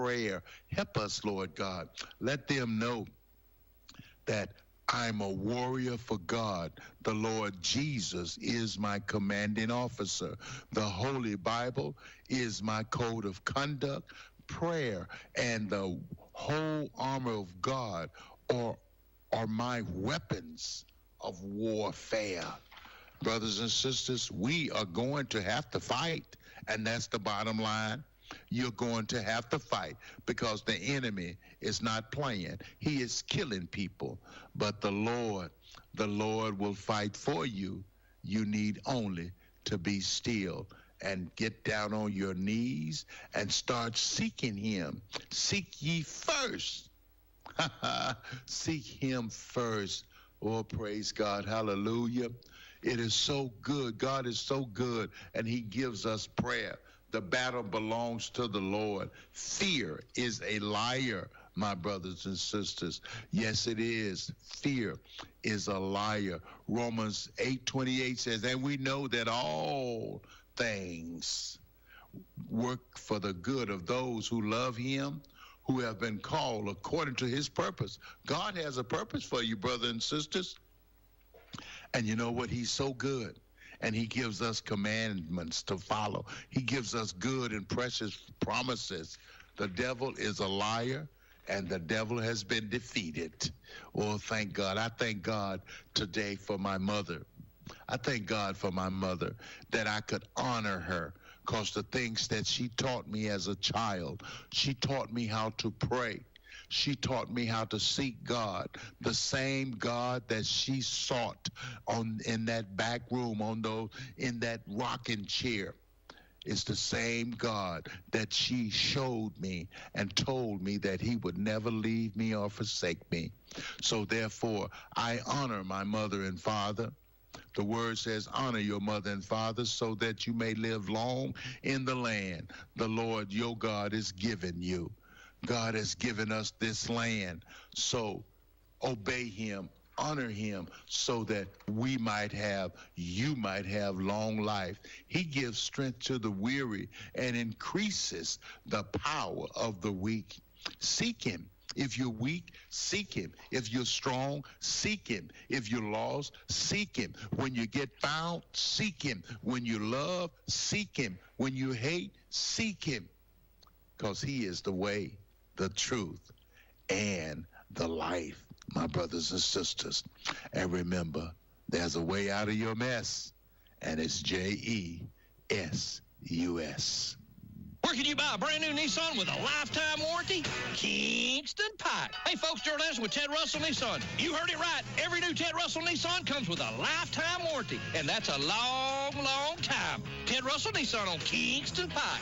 prayer. Help us, Lord God. Let them know that I'm a warrior for God. The Lord Jesus is my commanding officer. The Holy Bible is my code of conduct. Prayer and the whole armor of God are my weapons of warfare. Brothers and sisters, we are going to have to fight, and that's the bottom line. You're going to have to fight because the enemy is not playing. He is killing people. But the Lord will fight for you. You need only to be still and get down on your knees and start seeking him. Seek ye first. Seek him first. Oh, praise God. Hallelujah. It is so good. God is so good, and he gives us prayer. The battle belongs to the Lord. Fear is a liar, my brothers and sisters. Yes, it is. Fear is a liar. Romans 8:28 says, and we know that all things work for the good of those who love him, who have been called according to his purpose. God has a purpose for you, brothers and sisters. And you know what? He's so good. And he gives us commandments to follow. He gives us good and precious promises. The devil is a liar, and the devil has been defeated. Oh, thank God. I thank God today for my mother. I thank God for my mother, that I could honor her, because the things that she taught me as a child, she taught me how to pray. She taught me how to seek God, the same God that she sought in that back room, in that rocking chair. It's the same God that she showed me and told me that he would never leave me or forsake me. So therefore, I honor my mother and father. The word says, honor your mother and father so that you may live long in the land the Lord your God is giving you. God has given us this land, so obey him, honor him, so that you might have long life. He gives strength to the weary and increases the power of the weak. Seek him. If you're weak, seek him. If you're strong, seek him. If you're lost, seek him. When you get found, seek him. When you love, seek him. When you hate, seek him. Because he is the way, the truth, and the life, my brothers and sisters. And remember, there's a way out of your mess, and it's JESUS. Where can you buy a brand new Nissan with a lifetime warranty? Kingston Pike. Hey, folks, Gerald Anderson with Ted Russell Nissan. You heard it right. Every new Ted Russell Nissan comes with a lifetime warranty, and that's a long, long time. Ted Russell Nissan on Kingston Pike.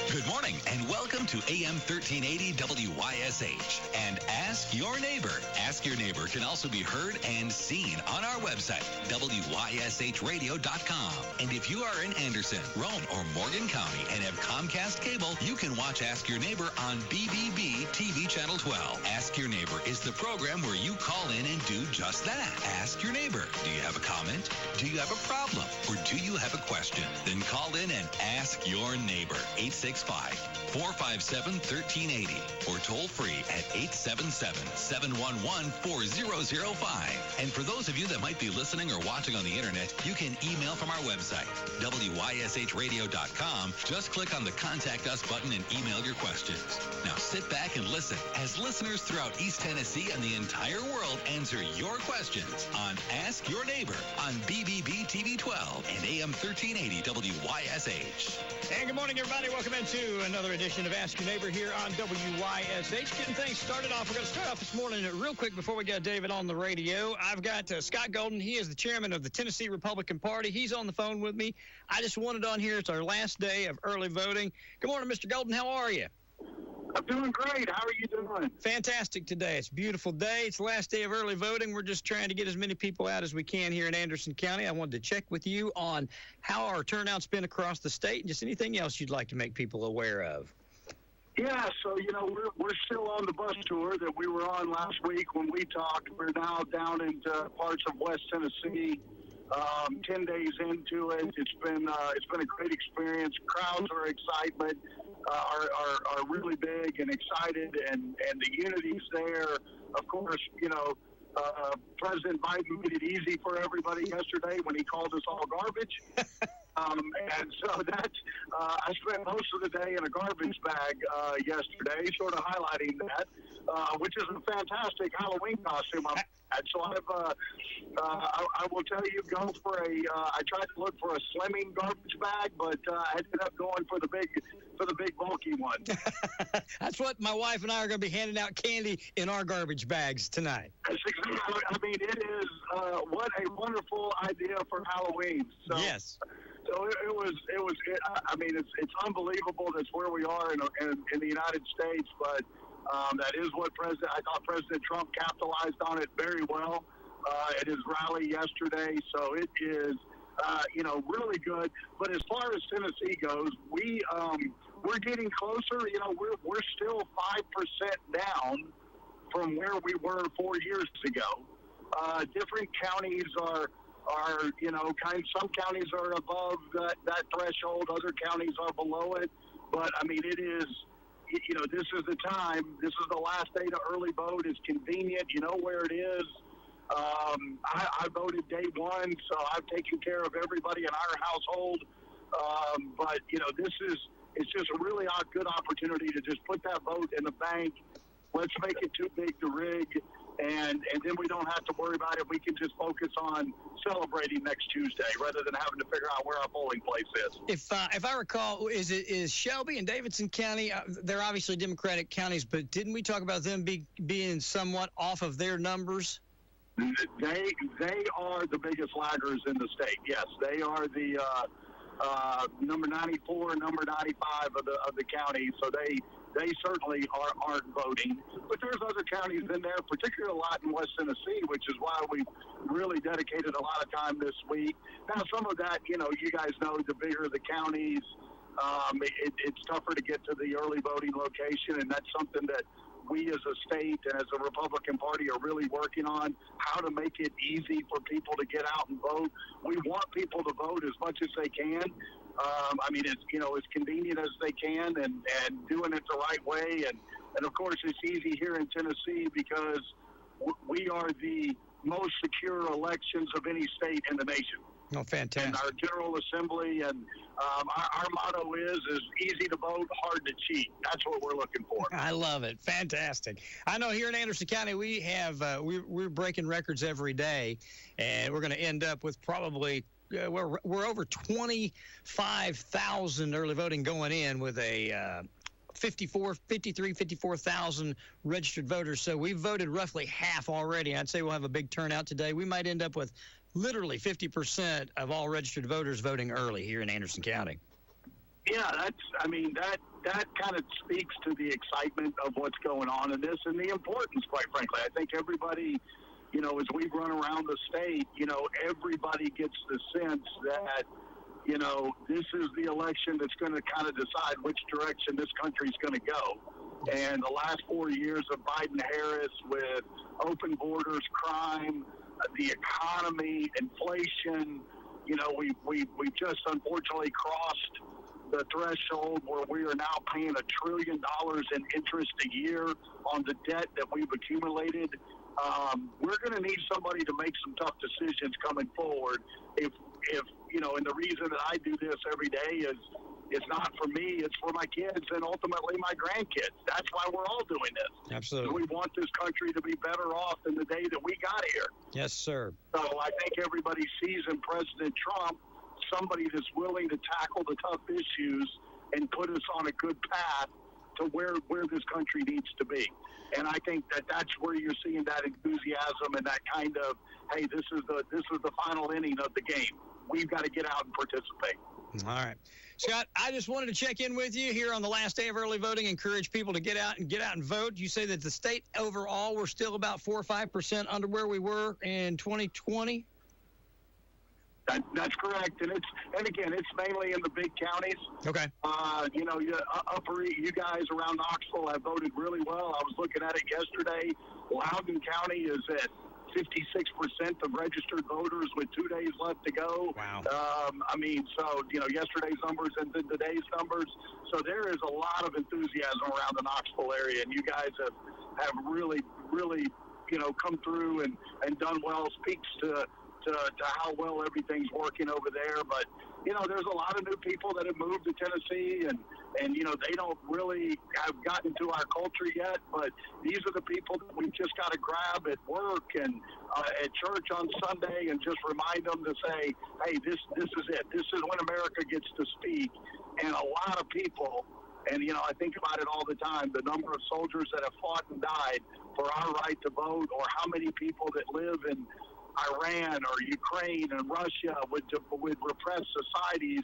Good morning and welcome to AM 1380 WYSH and Ask Your Neighbor. Ask Your Neighbor can also be heard and seen on our website, WYSHradio.com. And if you are in Anderson, Roane, or Morgan County and have Comcast cable, you can watch Ask Your Neighbor on BBB TV Channel 12. Ask Your Neighbor is the program where you call in and do just that. Ask Your Neighbor. Do you have a comment? Do you have a problem? Or do you have a question? Then call in and ask your neighbor. 865-457-1380 or toll free at 877-711-4005. And for those of you that might be listening or watching on the internet, you can email from our website, WYSHradio.com. Just click on the Contact Us button and email your questions. Now sit back and listen as listeners throughout East Tennessee and the entire world answer your questions on Ask Your Neighbor on BBB TV 12 and AM 1380 WYSH. And good morning, everybody. Welcome into another edition of Ask Your Neighbor here on WYSH. Getting things started off. We're going to start off this morning real quick before we got David on the radio. I've got Scott Golden. He is the chairman of the Tennessee Republican Party. He's on the phone with me. I just wanted on here. It's our last day of early voting. Good morning, Mr. Golden. How are you? I'm doing great. How are you doing? Fantastic today. It's a beautiful day. It's the last day of early voting. We're just trying to get as many people out as we can here in Anderson County. I wanted to check with you on how our turnout's been across the state and just anything else you'd like to make people aware of. Yeah, so, we're still on the bus tour that we were on last week when we talked. We're now down into parts of West Tennessee, 10 days into it. It's been a great experience. Crowds are excitement. are really big and excited, and the unity's there. Of course, President Biden made it easy for everybody yesterday when he called us all garbage. And so I spent most of the day in a garbage bag yesterday, sort of highlighting that, which is a fantastic Halloween costume. So I will tell you, I tried to look for a slimming garbage bag, but I ended up going for the big bulky one. That's what my wife and I are going to be handing out candy in our garbage bags tonight. I mean, it is what a wonderful idea for Halloween. So, yes. So it was. I mean, it's unbelievable. That's where we are in the United States, but that is what I thought President Trump capitalized on it very well at his rally yesterday. So it is, really good. But as far as Tennessee goes, we're getting closer. We're still 5% down from where we were 4 years ago. Different counties are some counties are above that threshold. Other counties are below it. But, I mean, it is, this is the time. This is the last day to early vote. It's convenient. You know where it is. I voted day one, so I've taken care of everybody in our household. But, it's just a really good opportunity to just put that vote in the bank. Let's make it too big to rig. And then we don't have to worry about it. We can just focus on celebrating next Tuesday rather than having to figure out where our polling place is. If I recall, is Shelby and Davidson County, they're obviously Democratic counties, but didn't we talk about them being somewhat off of their numbers? They are the biggest laggers in the state. Yes, they are the number 94 and number 95 of the county. So they certainly aren't voting. But there's other counties in there, particularly a lot in West Tennessee, which is why we've really dedicated a lot of time this week. Now, some of that, you guys know, the bigger the counties, it's tougher to get to the early voting location, and that's something that we as a state and as a Republican Party are really working on, how to make it easy for people to get out and vote. We want people to vote as much as they can. I mean, it's, as convenient as they can and doing it the right way. And of course, it's easy here in Tennessee because we are the most secure elections of any state in the nation. Oh, fantastic. And our General Assembly and our motto is easy to vote, hard to cheat. That's what we're looking for. I love it. Fantastic. I know here in Anderson County we have we're breaking records every day, and we're going to end up with probably we're over 25,000 early voting going in with a 54,000 registered voters. So we've voted roughly half already. I'd say we'll have a big turnout today. We might end up with literally 50% of all registered voters voting early here in Anderson County. Yeah, that kind of speaks to the excitement of what's going on in this and the importance, quite frankly. I think everybody, as we run around the state, everybody gets the sense that, this is the election that's going to kind of decide which direction this country's going to go. And the last 4 years of Biden-Harris with open borders, crime, the economy, inflation, we just unfortunately crossed the threshold where we are now paying $1 trillion in interest a year on the debt that we've accumulated. We're going to need somebody to make some tough decisions coming forward. If and the reason that I do this every day is it's not for me, it's for my kids and ultimately my grandkids. That's why we're all doing this. Absolutely. We want this country to be better off than the day that we got here. Yes, sir. So I think everybody sees in President Trump somebody that's willing to tackle the tough issues and put us on a good path to where this country needs to be. And I think that's where you're seeing that enthusiasm and that kind of, hey, this is the final inning of the game. We've got to get out and participate. All right. Scott, I just wanted to check in with you here on the last day of early voting, encourage people to get out and vote. You say that the state overall, we're still about 4 or 5% under where we were in 2020? That's correct, and again, it's mainly in the big counties. Okay. You guys around Knoxville have voted really well. I was looking at it yesterday. Loudoun County is at 56% of registered voters with 2 days left to go. Wow. So, yesterday's numbers and today's numbers. So there is a lot of enthusiasm around the Knoxville area, and you guys have really, really, come through and done well. Speaks to how well everything's working over there. But, there's a lot of new people that have moved to Tennessee, and they don't really have gotten to our culture yet, but these are the people that we just got to grab at work and at church on Sunday and just remind them to say, hey, this is it. This is when America gets to speak. And a lot of people, and, I think about it all the time, the number of soldiers that have fought and died for our right to vote, or how many people that live in Iran or Ukraine and Russia with repressed societies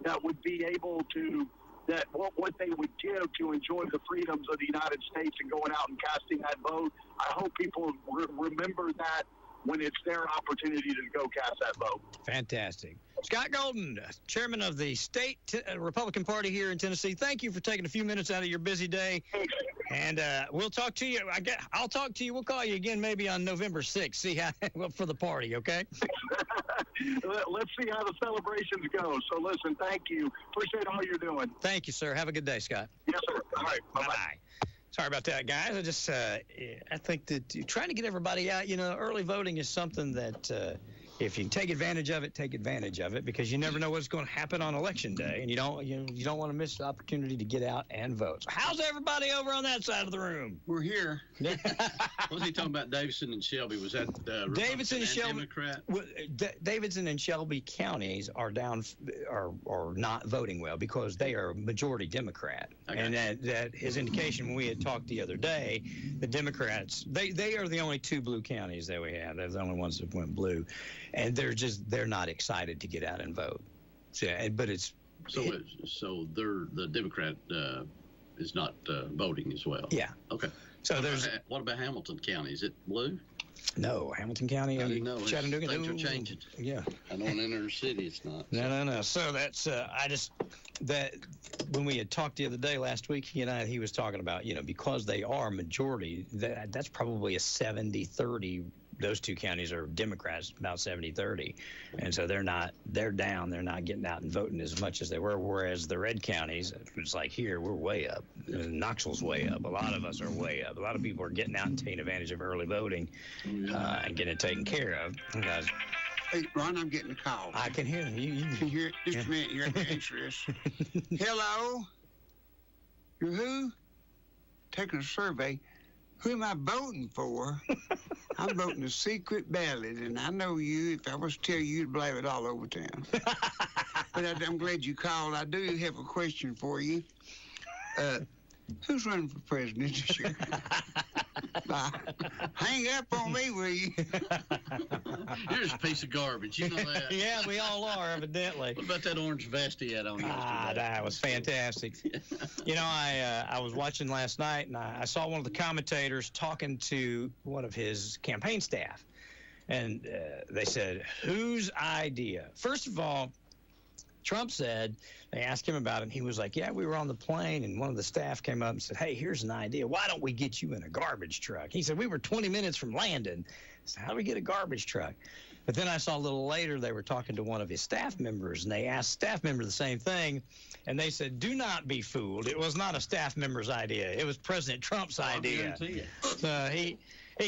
that would be able to, that what they would give to enjoy the freedoms of the United States and going out and casting that vote. I hope people remember that when it's their opportunity to go cast that vote. Fantastic. Scott Golden, chairman of the state Republican Party here in Tennessee, thank you for taking a few minutes out of your busy day. And we'll talk to you. I'll talk to you. We'll call you again maybe on November 6th. See how for the party, okay? Let's see how the celebrations go. So listen, thank you. Appreciate all you're doing. Thank you, sir. Have a good day, Scott. Yes, sir. All right. Bye-bye. Sorry about that, guys. I think that trying to get everybody out, early voting is something that if you take advantage of it, because you never know what's going to happen on Election Day, and you don't want to miss the opportunity to get out and vote. So how's everybody over on that side of the room? We're here. What was he talking about? Davidson and Shelby? Was that Davidson and Shelby? Democrat? Davidson and Shelby counties are not voting well because they are majority Democrat, and that his indication when we had talked the other day, the Democrats they are the only two blue counties that we have. They're the only ones that went blue. And they're not excited to get out and vote. So the Democrat is not voting as well. Yeah. Okay. So what about Hamilton County? Is it blue? No, Hamilton County and Chattanooga. Things are changing. Yeah. I know in inner city it's not. No. So that's that when we had talked the other day last week, he was talking about because they are majority, that's probably a 70-30. Those two counties are Democrats, about 70-30. And so they're down. They're not getting out and voting as much as they were. Whereas the red counties, it's like here, we're way up. Knoxville's way up. A lot of us are way up. A lot of people are getting out and taking advantage of early voting and getting it taken care of. Because, hey, Ron, I'm getting a call. I can hear you. You can hear it? Just a minute. You're going to answer this. Hello? You're who? Taking a survey. Who am I voting for? I'm voting a secret ballot, and I know you. If I was to tell you, you'd blab it all over town. But I'm glad you called. I do have a question for you. Who's running for president this year? Hang up on me, will you? You're just a piece of garbage. You know that. Yeah, we all are, evidently. What about that orange vest he had on yesterday? That was fantastic. I was watching last night, and I saw one of the commentators talking to one of his campaign staff. And they said, whose idea? First of all, Trump said, they asked him about it, and he was like, yeah, we were on the plane, and one of the staff came up and said, hey, here's an idea. Why don't we get you in a garbage truck? He said, we were 20 minutes from landing. So how do we get a garbage truck? But then I saw a little later they were talking to one of his staff members, and they asked staff member the same thing, and they said, do not be fooled. It was not a staff member's idea. It was President Trump's idea. So he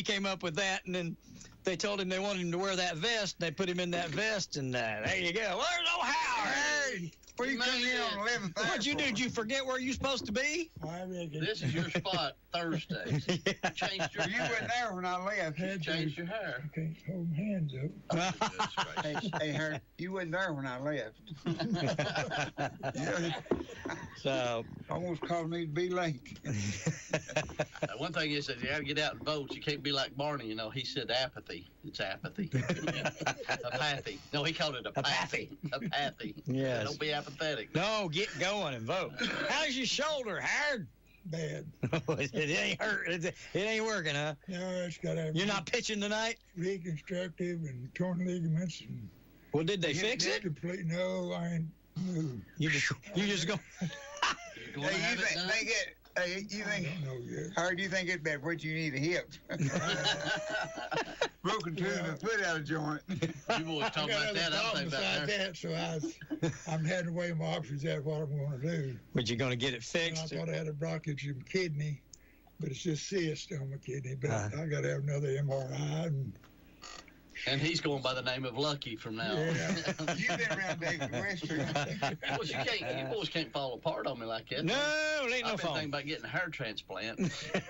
came up with that, and then they told him they wanted him to wear that vest. They put him in that vest, and there you go. Well, there's no Howard. Hey, where you coming in on 11th? What'd you do? Did you forget where you're supposed to be? This is your spot Thursday. Yeah. Changed your You wasn't there when I left. You changed your hair. Can't hold my hands up. Hey, Herb, you wasn't there when I left. So almost caused me to be late. One thing is that you got to get out and vote. You can't be like Barney. He said apathy. It's apathy. Apathy. No, he called it apathy. Apathy. Yes. Don't be apathetic. No, get going and vote. How's your shoulder, Howard? Bad. It ain't hurt. It ain't working, huh? No, it's got a. You're not pitching tonight? Reconstructive and torn ligaments. And well, did they fix it? Complete. No, I ain't moved. You just go. They Hey, you think? I don't know yet. How do you think it's bad? What you need a hip? Broken tooth and a foot out of joint. You boys I talking got about other that. I'm problems thinking about besides that. that, so I'm having to weigh my options out what I'm going to do. But you're going to get it And I fixed. thought I had a blockage in my kidney, but it's just cyst on my kidney. But I got to have another MRI. And he's going by the name of Lucky from now on. Yeah. You've been around David Western. Boys, you boys can't fall apart on me like that. No, it ain't no I've been phone. thinking about getting a hair transplant. Well,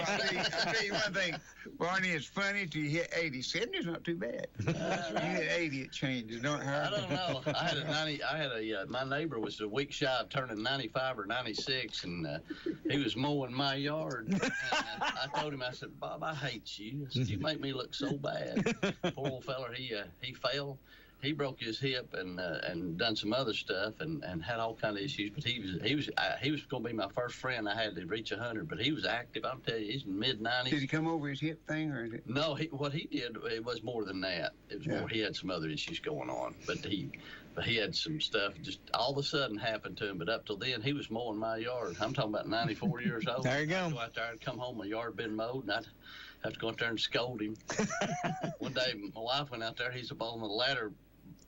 I'll tell you one thing, Barney, it's funny till you hit 80. 70's not too bad. You hit 80, it changes, don't it, I Howard? don't know. My neighbor was a week shy of turning 95 or 96, and he was mowing my yard. And I told him, I said, Bob, I hate you. I said, you make me look so bad. Poor old feller, he fell. He broke his hip and done some other stuff and had all kind of issues. But he was going to be my first friend. I had to reach 100, but he was active. I'm telling you, he's mid-90s. Did he come over his hip thing, or did No, what he did, it was more than that. It was more, he had some other issues going on, but he had some stuff just all of a sudden happened to him. But up till then, he was mowing my yard. I'm talking about 94 years old. There you go. I'd go out there and come home, my yard been mowed, and I'd have to go out there and scold him. One day, my wife went out there. He's up on the ladder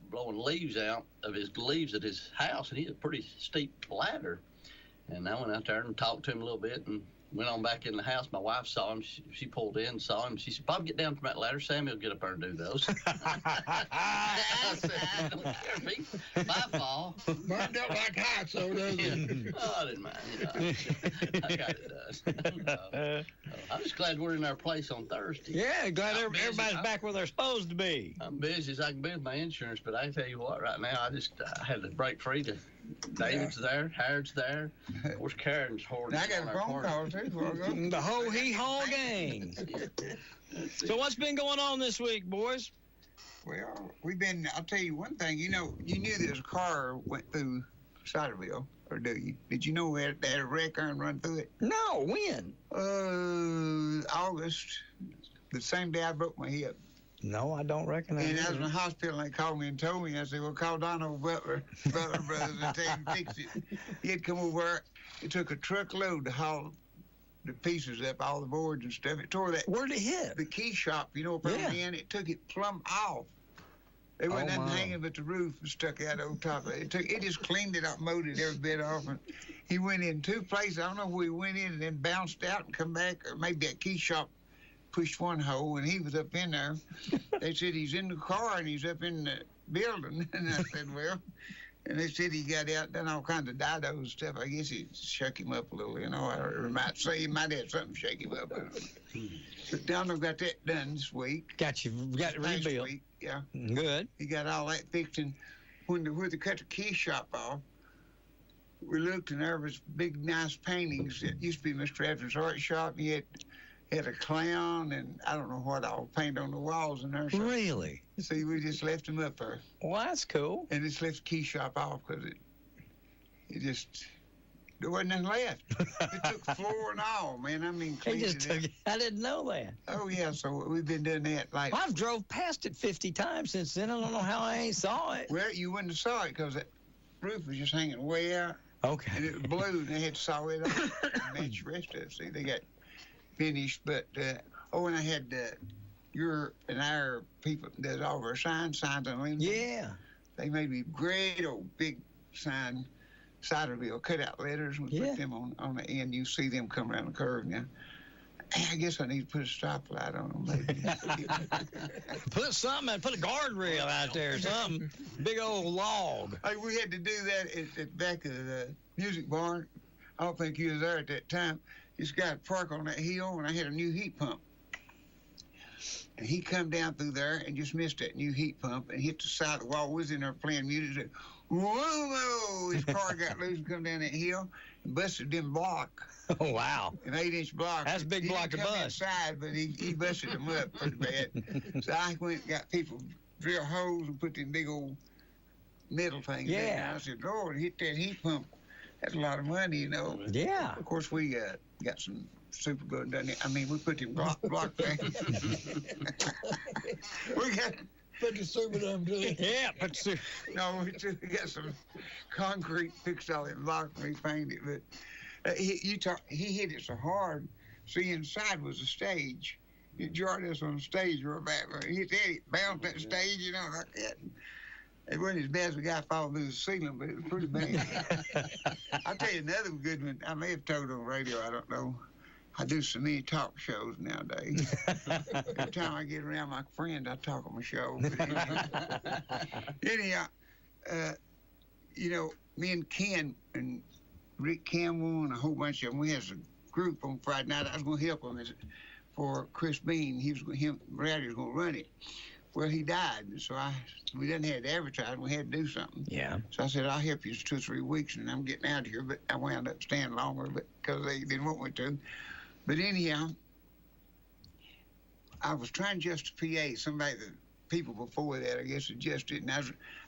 blowing leaves out of his leaves at his house, and he had a pretty steep ladder. And I went out there and talked to him a little bit and went on back in the house. My wife saw him. She pulled in and saw him. She said, Bob, get down from that ladder. Samuel, get up there and do those. I said, I don't care, me. My fault. Burned up like hot, so does it. Oh, I didn't mind. I got it done. I'm just glad we're in our place on Thursday. Yeah, glad I'm busy. everybody's back where they're supposed to be. I'm busy as I can be with my insurance, but I tell you what, right now, I had to break free to David's there, Howard's there. Of course, Karen's hoarding. I got a phone call, too, before I go. The whole hee-haw gang. So what's been going on this week, boys? Well, I'll tell you one thing. You knew this car went through Ciderville, or do you? Did you know they had a wreck and run through it? No, when? August, the same day I broke my hip. No, I don't recognize And I was it. in the hospital, and they called me and told me. I said, well, call Donald Butler Brothers and tell him to fix it. He had come over. It took a truckload to haul the pieces up, all the boards and stuff. It tore that. Where'd it hit? The key shop, up on the end, it took it plumb off. There wasn't nothing hanging but the roof was stuck out over top of it. It just cleaned it up, mowed it every bit off. And he went in two places. I don't know where he went in and then bounced out and come back, or maybe that key shop pushed one hole and he was up in there. They said he's in the car and he's up in the building. And I said, well, and they said he got out, done all kinds of dido stuff. I guess it shook him up a little, or might say he might have something shake him up. But Donald got that done this week. Got it Last rebuilt. week, yeah. Good. He got all that fixed. And where they cut the key shop off, we looked and there was big, nice paintings. It used to be Mr. Evans' art shop. He had a clown and I don't know what all paint on the walls in there. So, Really? see, we just left them up there. Well, that's cool. And just left the key shop off because there wasn't nothing left. It took floor and all, man. I mean, They cleaned just it took up. it. I didn't know that. Oh, yeah, so we've been doing that. Like, I've drove past it 50 times since then. I don't know how I ain't saw it. well, you wouldn't have saw it because that roof was just hanging way out. Okay. And it was blue, and they had to saw it off and match the rest of it. See, they got finished. But, and I had your and our people that does all of our signs on aluminum. Yeah. They made me great old big sign, Ciderville, cut out letters, and we put them on the end. You see them come around the curve now. I guess I need to put a stoplight on them, maybe. Put a guardrail out there or something. Big old log. Hey, we had to do that at the back of the music barn. I don't think you was there at that time. This guy parked on that hill, and I had a new heat pump. And he come down through there and just missed that new heat pump and hit the side of the wall. We was in there playing music. Said, whoa, his car got loose and come down that hill and busted them block. Oh, wow. An 8-inch block. That's a big block to He didn't come bust. inside, but he busted them up pretty bad. So I went and got people drill holes and put them big old metal things in. Yeah. And I said, Lord, hit that heat pump. That's a lot of money, Yeah. Of course, we got some super good done it. I mean, we put them block things. We got... Put the super them to it. Yeah, No, we got some concrete, fixed all that block, and repainted it. But He hit it so hard. See, inside was a stage. It jarred us on the stage real bad. He hit it, bounced that stage, you know, like that. It wasn't as bad as the guy falling through the ceiling, but it was pretty bad. I'll tell you another good one. I may have told on radio, I don't know. I do so many talk shows nowadays. Every time I get around my friends, I talk on my show. Anyhow, you know, me and Ken and Rick Campbell and a whole bunch of them, we had a group on Friday night. I was going to help them for Chris Bean. Brad was going to run it. Well, he died, so we didn't have to advertise. We had to do something. Yeah. So I said, I'll help you 2 or 3 weeks, and I'm getting out of here. But I wound up staying longer because they didn't want me to. But anyhow, I was trying to adjust the PA. The people before that, I guess, adjusted. And I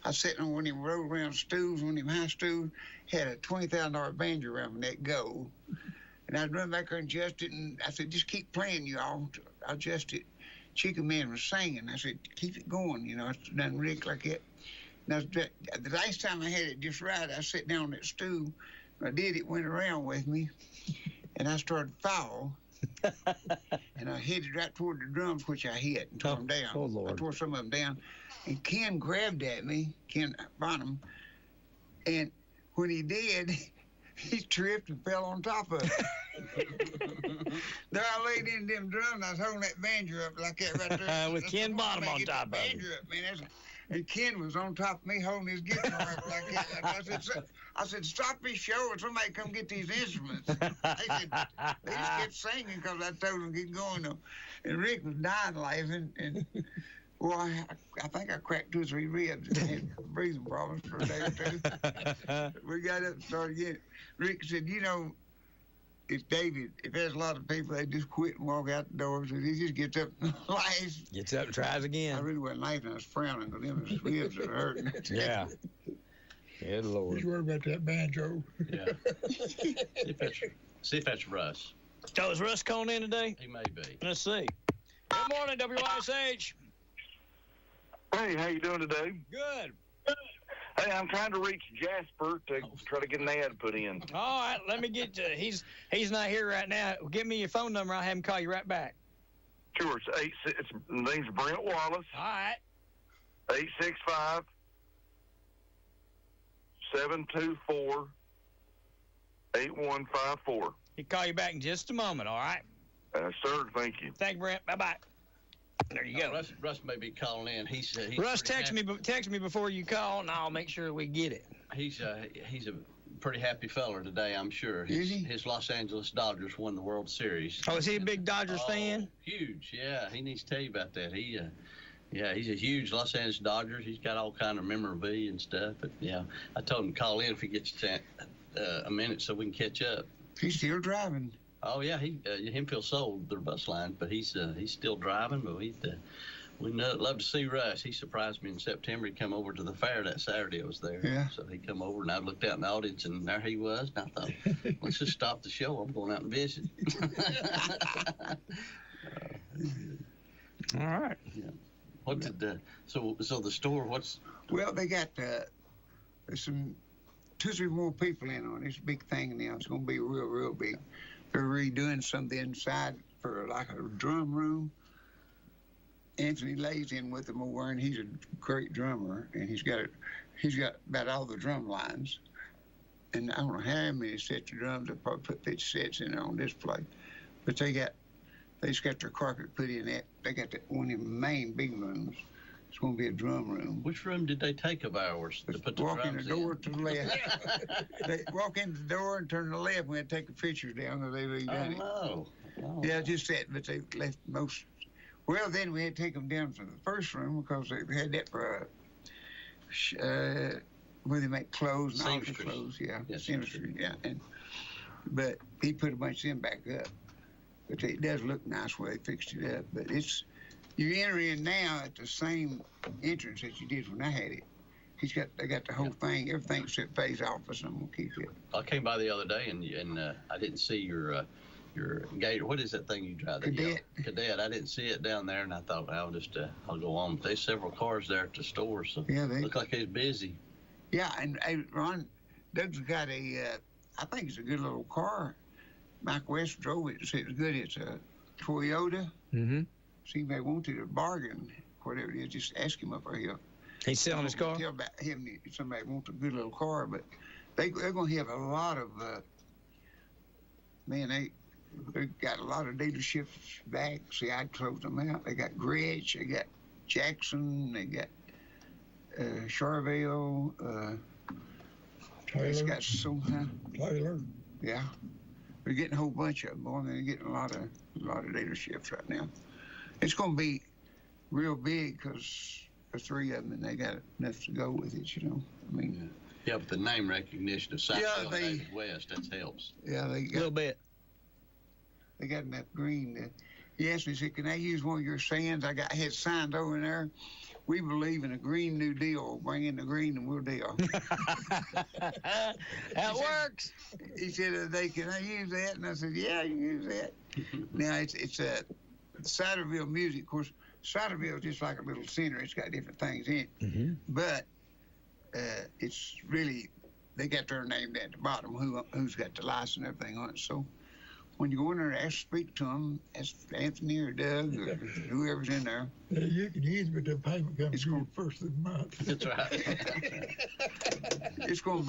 was sitting on one of them roll around stools, one of them high stools, had a $20,000 banjo around my neck gold. And I'd run back there and adjust it, and I said, just keep playing, you all. I'll adjust it. Chicken Man was singing. I said, keep it going, you know. I done Rick like that. Now, the last time I had it just right, I sat down on that stool. And it went around with me, and I started to fall. And I headed right toward the drums, which I hit and tore them down. Oh, Lord. I tore some of them down. And Ken grabbed at me, Ken Bonham, and when he did, he tripped and fell on top of it. There I laid in them drums. I was holding that banjo up like that right there. With Ken Bottom on top of it. And Ken was on top of me holding his guitar up like that. I said, stop this show or somebody come get these instruments. They just kept singing because I told them to keep going. And Rick was dying laughing. And well, I think I cracked 2 or 3 ribs and had breathing problems for a day or 2. We got up and started again. Rick said, you know, if there's a lot of people, they just quit and walk out the doors. And he just gets up and laughs. Gets up and tries again. I really wasn't laughing. I was frowning because them his ribs are hurting. Yeah. Good Lord. He's worried about that banjo. Yeah. See if that's Russ. So is Russ calling in today? He may be. Let's see. Good morning, WYSH. Hey, how you doing today? Good. Hey, I'm trying to reach Jasper to try to get an ad put in. All right, let me get to he's not here right now. Give me your phone number. I'll have him call you right back. Sure, it's name's Brent Wallace. All right. 865-724-8154. He'll call you back in just a moment, all right? Sir, thank you. Thank you, Brent. Bye-bye. There you go. Russ may be calling in. Russ, text me before you call, and I'll make sure we get it. He's a pretty happy feller today, I'm sure. His Los Angeles Dodgers won the World Series. Oh, is he a big Dodgers fan? Huge, yeah. He needs to tell you about that. He's a huge Los Angeles Dodgers. He's got all kind of memorabilia and stuff. But yeah, I told him to call in if he gets a minute so we can catch up. He's still driving. Oh yeah, Hemphill sold their bus line, but he's still driving. But we'd love to see Russ. He surprised me in September. He come over to the fair that Saturday. I was there. Yeah. So he come over, and I looked out in the audience, and there he was. And I thought, let's just stop the show. I'm going out and visit. All right. Yeah. What did so the store? What's? Well, they got there's some 2 or 3 more people in on this big thing now. It's going to be real, real big. They're redoing something inside for like a drum room. Anthony lays in with them over, and he's a great drummer, and he's got about all the drum lines. And I don't know how many sets of drums. They probably put 50 sets in on display. But they just got their carpet put in that. They got one of the main big rooms. It's going to be a drum room. Which room did they take of ours to put the walk drums in the door to the left. They walk in the door and turn to the left. We had to take the pictures down because they redone it. Oh. Yeah, just that, but they left most. Well, then we had to take them down to the first room because they had that for where they make clothes and all the clothes. Yeah, seamstress. Yeah, but he put a bunch of them back up. But it does look nice where they fixed it up. But you enter in now at the same entrance that you did when I had it. They got the whole thing, everything except Faye's office. I'm gonna keep it. I came by the other day and I didn't see your Gator. What is that thing you drive? Cadet. I didn't see it down there, and I thought I'll go on. There's several cars there at the store, so yeah, they look like it's busy. Yeah, and Ron, Doug's got a I think it's a good little car. Mike West drove it and said it's good. It's a Toyota. Mm-hmm. So you may want to bargain, whatever it is. Just ask him up here. He's selling his car? Tell about him. Somebody wants a good little car, but they're going to have a lot of, they got a lot of dealerships back. See, I closed them out. They got Gretsch, they got Jackson, they got Charville. It's got Taylor. Yeah. We're getting a whole bunch of them, boy. They're getting a lot of dealerships right now. It's going to be real big because there's 3 of them, and they got enough to go with it, you know. I mean, yeah, but the name recognition of Southfield David West, that helps. Yeah, they got a little bit. They got enough green. He asked me, he said, "Can I use one of your sands? I had signed over in there. We believe in a Green New Deal. Bring in the green and we'll deal." That works. He said, "Can I use that?" And I said, "Yeah, you can use that." Now it's Ciderville music. Of course, Ciderville is just like a little center. It's got different things in it, but it's really they got their name at the bottom. Who's got the license and everything on it. So when you go in there and speak to them, ask Anthony or Doug or whoever's in there. Yeah, you can use, but the payment comes due first of the month. That's right. It's going to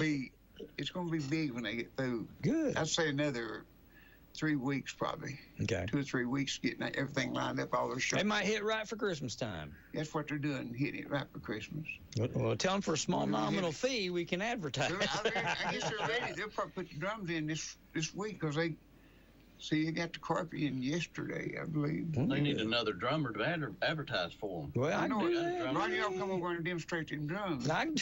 be big when they get through. Good. I'd say another 3 weeks probably. Okay. 2 or 3 weeks getting everything lined up, all their shows. They might hit right for Christmas time. That's what they're doing, hitting it right for Christmas. Well, tell them for a small nominal fee we can advertise. I guess they're ready. They'll probably put the drums in this week because they got the carpet in yesterday, I believe. They need another drummer to advertise for them. Well, I know that. Ronnie, y'all come over and demonstrate them drums. I'm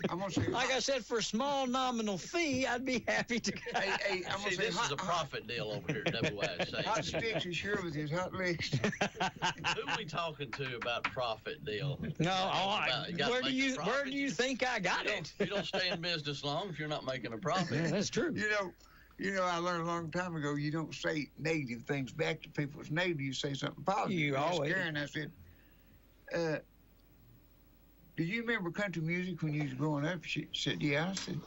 gonna say, like I said, for a small nominal fee, I'd be happy to. Hey, I'm gonna say this is a profit deal over here at WYSH. Hot sticks is sure with his hot legs. Who are we talking to about profit deal? No, where do you think I got it? You don't stay in business long if you're not making a profit. Yeah, that's true. You know, I learned a long time ago, you don't say negative things back to people. It's negative, you say something positive. You always. Karen, I said, do you remember country music when you was growing up? She said, yeah. I said,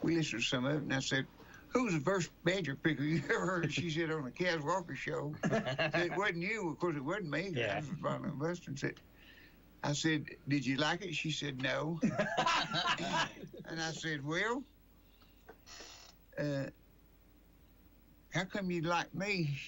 we listened to some of it. And I said, who was the first banjo picker you ever heard? She said, on the Kaz Walker show. Said, it wasn't you. Of course, it wasn't me. Yeah. I was following Buster and said, I said, did you like it? She said, no. And I said, well, how come you like me?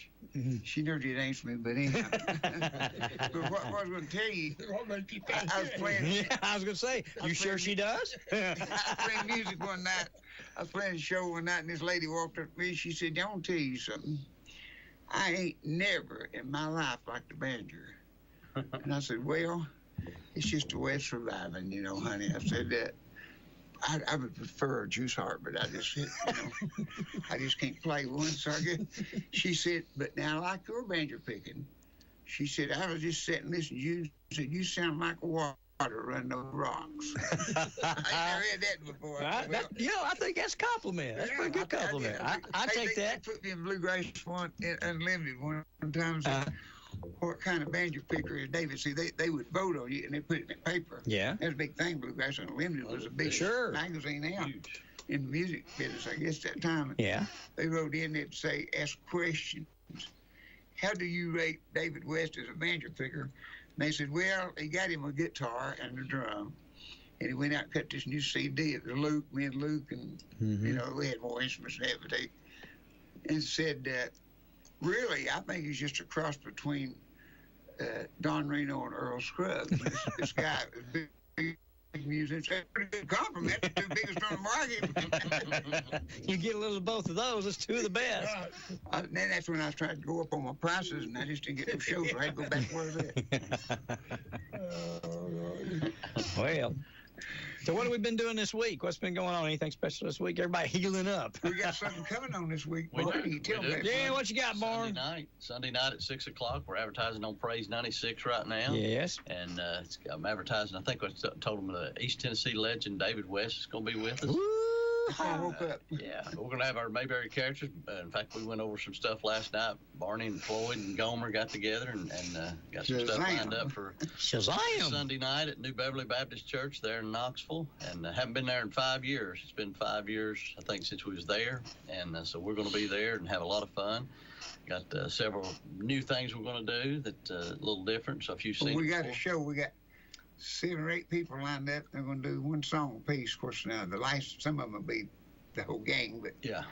She never did answer me, but anyhow. But what I was going to tell you, I was playing. Yeah, I was going to say, you sure she does? I was playing music one night. I was playing a show one night, and this lady walked up to me. She said, I want to tell you something. I ain't never in my life liked a banjo. And I said, well, it's just the way it's surviving, you know, honey. I said that. I would prefer a juice heart, but I just can't play one. So she said, but now I like your banjo picking. She said, I was just sitting listening to you. She said, you sound like water running over rocks. I never had that before. I think that's a compliment. That's a pretty good compliment. I take that. They put me in Bluegrass Unlimited one time. What kind of banjo picker is David? See, they would vote on you, and they put it in paper. Yeah. That's a big thing. Bluegrass Unlimited was a big magazine out in the music business, I guess, that time. Yeah. They wrote in there to say, ask questions. How do you rate David West as a banjo picker? And they said, well, he got him a guitar and a drum. And he went out and cut this new CD. It was Luke, me and Luke, and, you know, we had more instruments than that, but and said, really, I think he's just a cross between Don Reno and Earl Scruggs. This guy is big music. That's a pretty good compliment. The biggest on the market. You get a little of both of those. It's two of the best. Then that's when I was trying to go up on my prices, and I just didn't get no shows. So I had to go back to where I was at. Well. So what have we been doing this week? What's been going on? Anything special this week? Everybody healing up. We got something coming on this week. We do. Yeah, what you got, Barn? Sunday night at 6 o'clock. We're advertising on Praise 96 right now. Yes. And I'm advertising. I think I told them the East Tennessee legend David West is going to be with us. Woo! I woke up. Yeah, we're going to have our Mayberry characters. In fact, we went over some stuff last night. Barney and Floyd and Gomer got together and got some stuff lined up for Sunday night at New Beverly Baptist Church there in Knoxville. And haven't been there in 5 years. It's been 5 years, I think, since we was there. And so we're going to be there and have a lot of fun. Got several new things we're going to do that a little different. So if you've seen we got a show. We got 7 or 8 people lined up. They're going to do one song apiece. Of course, now some of them will be the whole gang, but yeah,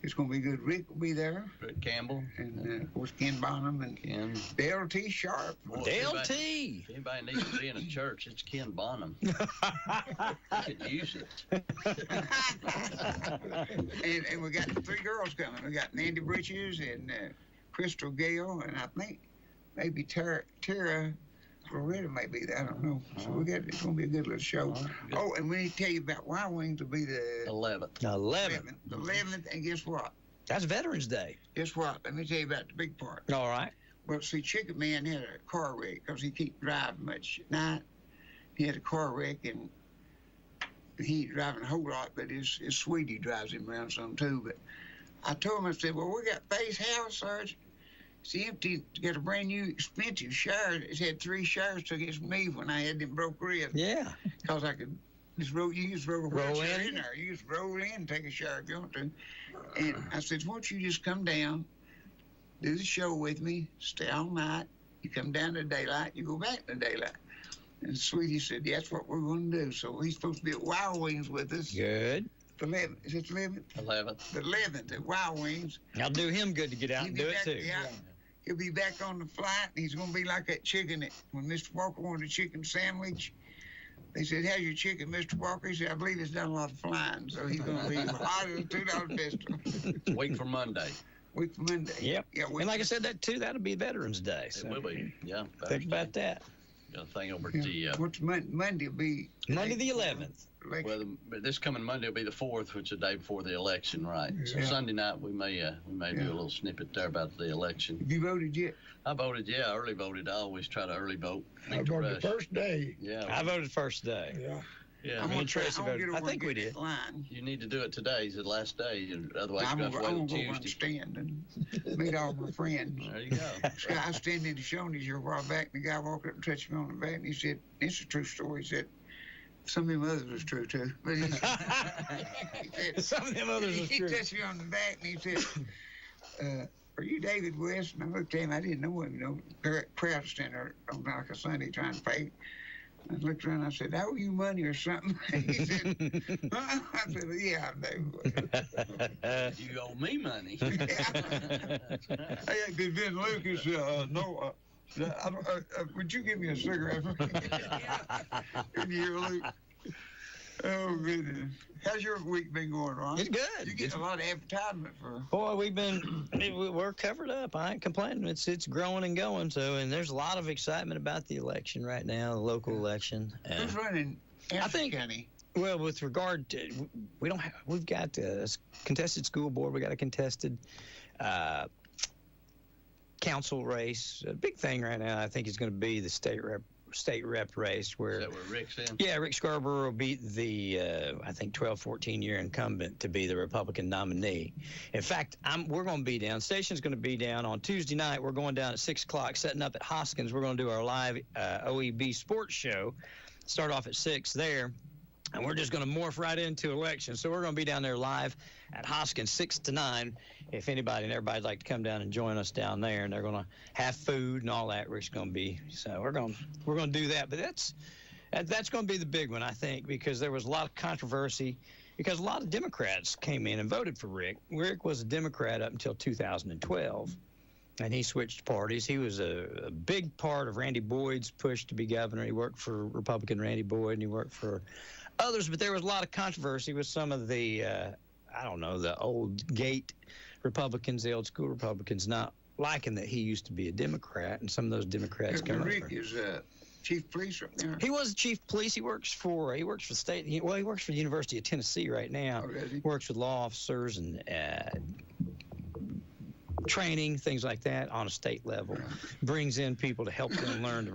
it's going to be good. Rick will be there. Rick Campbell. And, of course, Ken Bonham and Dale T. Sharp. Dale T. If anybody needs to be in a church, it's Ken Bonham. You could use it. and we got 3 girls coming. We got Nandy Bridges and Crystal Gale, and I think maybe Tara Loretta may be there. I don't know. So it's going to be a good little show. Oh, and we need to tell you about Y Wings will be the 11th. The 11th, and guess what? That's Veterans Day. Guess what? Let me tell you about the big part. All right. Well, see, Chicken Man had a car wreck because he keeps driving much at night. He had a car wreck, and he ain't driving a whole lot, but his sweetie drives him around some too. But I told him, I said, well, we got Faye's house, Sergeant. It's empty. Got a brand new expensive shower. It's had 3 showers took against me when I had them broke ribs. Yeah. Because I could you just roll in there. You just roll in and take a shower if you want to. And I said, why don't you just come down, do the show with me, stay all night. You come down to daylight, you go back to daylight. And Sweetie said, that's what we're going to do. So he's supposed to be at Wild Wings with us. Good. The 11th. Is it the 11th? 11th. The 11th at Wild Wings. I'll do him good to get out and do it too. Yeah. He'll be back on the flight, and he's going to be like that chicken that when Mr. Walker wanted a chicken sandwich, they said, how's your chicken, Mr. Walker? He said, I believe it's done a lot of flying, so he's going to be hotter than $2 pistol. Week from Monday. Week from Monday. Yep. Yeah, and like I said, that'll be Veterans Day. So. It will be, yeah. Think about that. Got a thing over at the... What's Monday will be... Monday the 11th. Well, this coming Monday will be the 4th, which is the day before the election, right? So Sunday night we may do a little snippet there about the election. Have you voted yet? I voted, yeah, early voted. I always try to early vote. I voted the first day. Yeah, I voted first day. Yeah, I'm interested. I think we did. You need to do it today. It's the last day. Otherwise, I'm you have to wait going to till go on Tuesday. stand and meet all my friends. There you go. I was standing in the Shoney's here a while back, and the guy walked up and touched me on the back, and he said, it's a true story. He said, some of them others was true, too. But he said, some of them others was true. He touched me on the back, and he said, are you David West? And I looked at him. I didn't know him, proud to stand there on like a Sunday trying to pay. I looked around, I said, I owe you money or something? He said, I said, yeah, I know. You owe me money. Hey, Ben Lucas, no, would you give me a cigarette? Can you hear Luke? Oh, goodness. How's your week been going, Ron? It's good. You get a lot of advertisement for... Boy, we're covered up. I ain't complaining. It's growing and going. So, and there's a lot of excitement about the election right now, the local election. Who's running Anderson County? Well, with regard to, we've got a contested school board. We got a contested council race. A big thing right now, I think, is going to be the state rep race where... Is that where Rick's in? Yeah, Rick Scarborough will beat the, I think, 14-year incumbent to be the Republican nominee. In fact, we're going to be down. Station's going to be down on Tuesday night. We're going down at 6 o'clock, setting up at Hoskins. We're going to do our live OEB sports show. Start off at 6 there. And we're just going to morph right into election. So we're going to be down there live at Hoskins 6 to 9. If anybody and everybody'd like to come down and join us down there, and they're going to have food and all that, Rick's going to be. So we're going to do that. But that's going to be the big one, I think, because there was a lot of controversy because a lot of Democrats came in and voted for Rick. Rick was a Democrat up until 2012. And he switched parties. He was a big part of Randy Boyd's push to be governor. He worked for Republican Randy Boyd, and he worked for others. But there was a lot of controversy with some of the, the old gate Republicans, the old school Republicans, not liking that he used to be a Democrat. And some of those Democrats come over. Rick is chief police right now. He was chief of police. He works for the state. He works for the University of Tennessee right now. Oh, does he? Works with law officers and training, things like that on a state level. Brings in people to help them learn to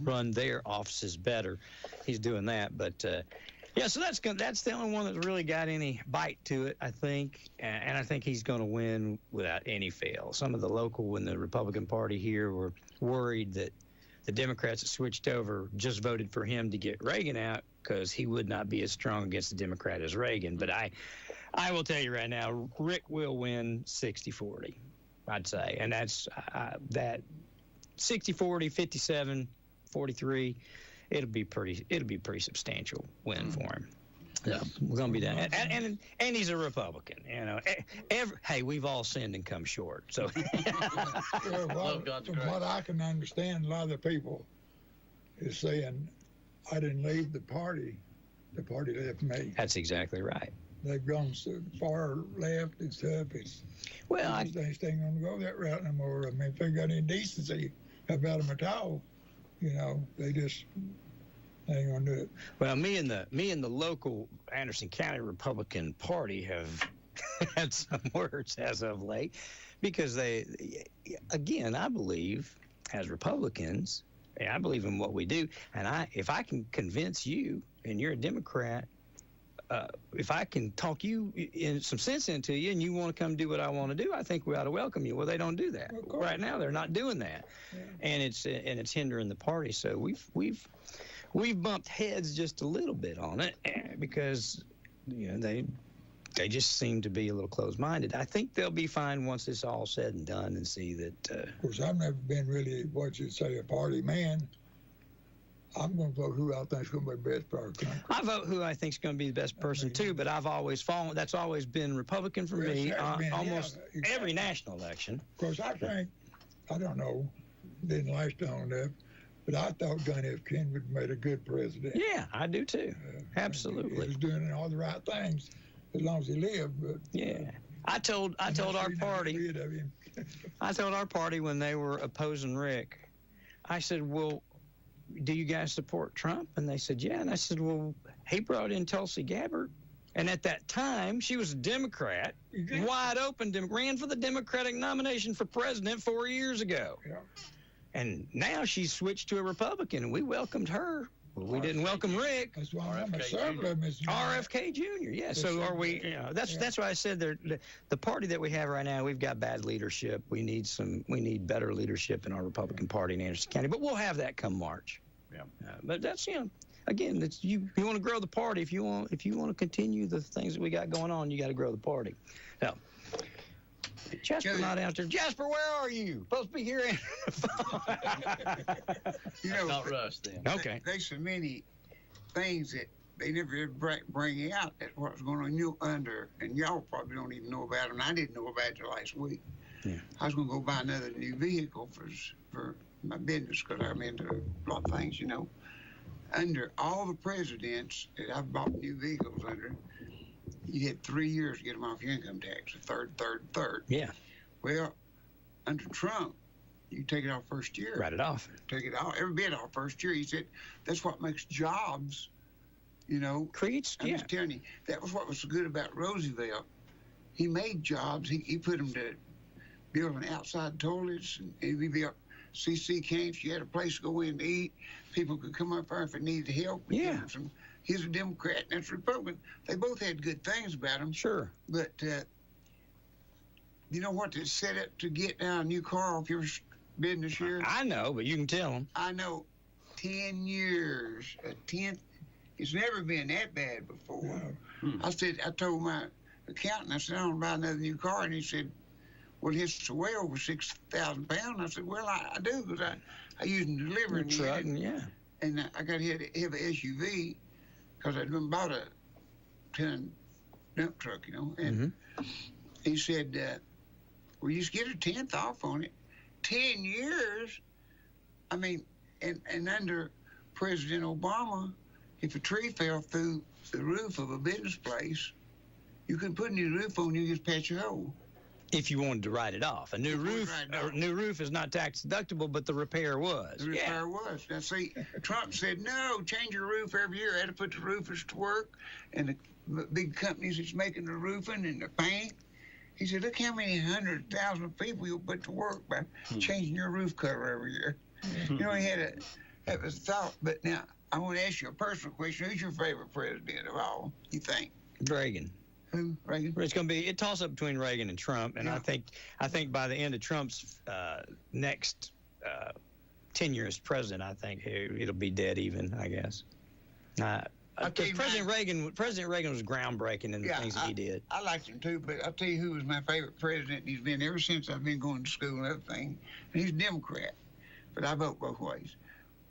run their offices better. He's doing that. But Yeah, so that's the only one that's really got any bite to it, I think, and I think he's going to win without any fail. Some of the local in the Republican Party here were worried that the Democrats that switched over just voted for him to get Reagan out because he would not be as strong against the Democrat as Reagan. But I will tell you right now, Rick will win 60-40, I'd say, and that's that 60-40, 57-43. It'll be pretty substantial win for him. Yeah, we're gonna be done. And he's a Republican. You know, hey, we've all sinned and come short. So, well, from what I can understand, a lot of the people is saying, "I didn't leave the party left me." That's exactly right. They've gone so far left and stuff. They ain't gonna go that route no more. I mean, if they got any decency about them at all, you know, they just ain't gonna do it. Well, me and the local Anderson County Republican Party have had some words as of late, because I believe as Republicans, I believe in what we do, and if I can convince you, and you're a Democrat, if I can talk you in some sense into you, and you want to come do what I want to do, I think we ought to welcome you. Well, they don't do that right now. They're not doing that, and it's hindering the party. So we've bumped heads just a little bit on it, because you know they just seem to be a little closed-minded. I think they'll be fine once it's all said and done, and see that. Of course, I've never been really what you'd say a party man. I'm going to vote who I think is going to be best for our country. I vote who I think is going to be the best person, too, but I've always fallen. That's always been Republican for me, almost every national election. Of course, I think, I don't know, didn't last long enough, but I thought John F. Kennedy would have made a good president. Yeah, I do, too. Absolutely. He was doing all the right things as long as he lived. But, yeah. I told our party, I told our party when they were opposing Rick, I said, well, do you guys support Trump? And they said, yeah. And I said, well, he brought in Tulsi Gabbard. And at that time, she was a Democrat, wide open, ran for the Democratic nomination for president 4 years ago. Yeah. And now she's switched to a Republican, and we welcomed her. Well, we didn't welcome Rick. That's why I'm a circle, RFK Jr. Yeah. So are we? You know, that's why I said the party that we have right now, we've got bad leadership. We need better leadership in our Republican Party in Anderson County. But we'll have that come March. Yeah. But that's again, that's you want to grow the party. If you want to continue the things that we got going on, you got to grow the party. Now, Jasper not out there. Jasper, where are you? Supposed to be here. You know, not Russ then. Okay. There's so many things that they never bring out that what's going on under, and y'all probably don't even know about them. I didn't know about it last week. Yeah. I was going to go buy another new vehicle for my business, because I'm into a lot of things, you know. Under all the presidents that I've bought new vehicles under, you had 3 years to get them off your income tax, a third. Yeah. Well, under Trump, you take it off first year. Write it off. Take it off, every bit off first year. He said that's what makes jobs, you know. Creates, I'm just telling you, that was what was so good about Roosevelt. He made jobs. He put them to building outside toilets, and he built CC camps. You had a place to go in to eat. People could come up there if they needed help. Yeah. He's a Democrat and that's a Republican. They both had good things about them. Sure. But you know what to set up to get now a new car off your business here? I know, but you can tell them. I know. 10 years. It's never been that bad before. I told my accountant, I said, I want to buy another new car. And he said, well, it's way over 6,000 pounds. I said, well, I do, because I use them delivering. Trucking, yeah. And I got to have an SUV, because I'd been bought a 10 dump truck, you know. And he said, well, you just get a 10th off on it. 10 years? I mean, and under President Obama, if a tree fell through the roof of a business place, you couldn't put a new roof on, you just patch a hole. If you wanted to write it off. A new roof is not tax deductible, but the repair was. The repair was. Now, see, Trump said, no, change your roof every year. I had to put the roofers to work, and the big companies that's making the roofing and the paint. He said, look how many 100,000 people you'll put to work by changing your roof cover every year. You know, he had that was thought. But now, I want to ask you a personal question. Who's your favorite president of all, you think? Reagan. Who? Reagan? It's going to be a toss-up between Reagan and Trump, and I think by the end of Trump's next tenure as president, I think it'll be dead even, I guess. President Reagan was groundbreaking in the things that he did. I liked him too, but I'll tell you who was my favorite president. He's been ever since I've been going to school and everything. And he's a Democrat, but I vote both ways.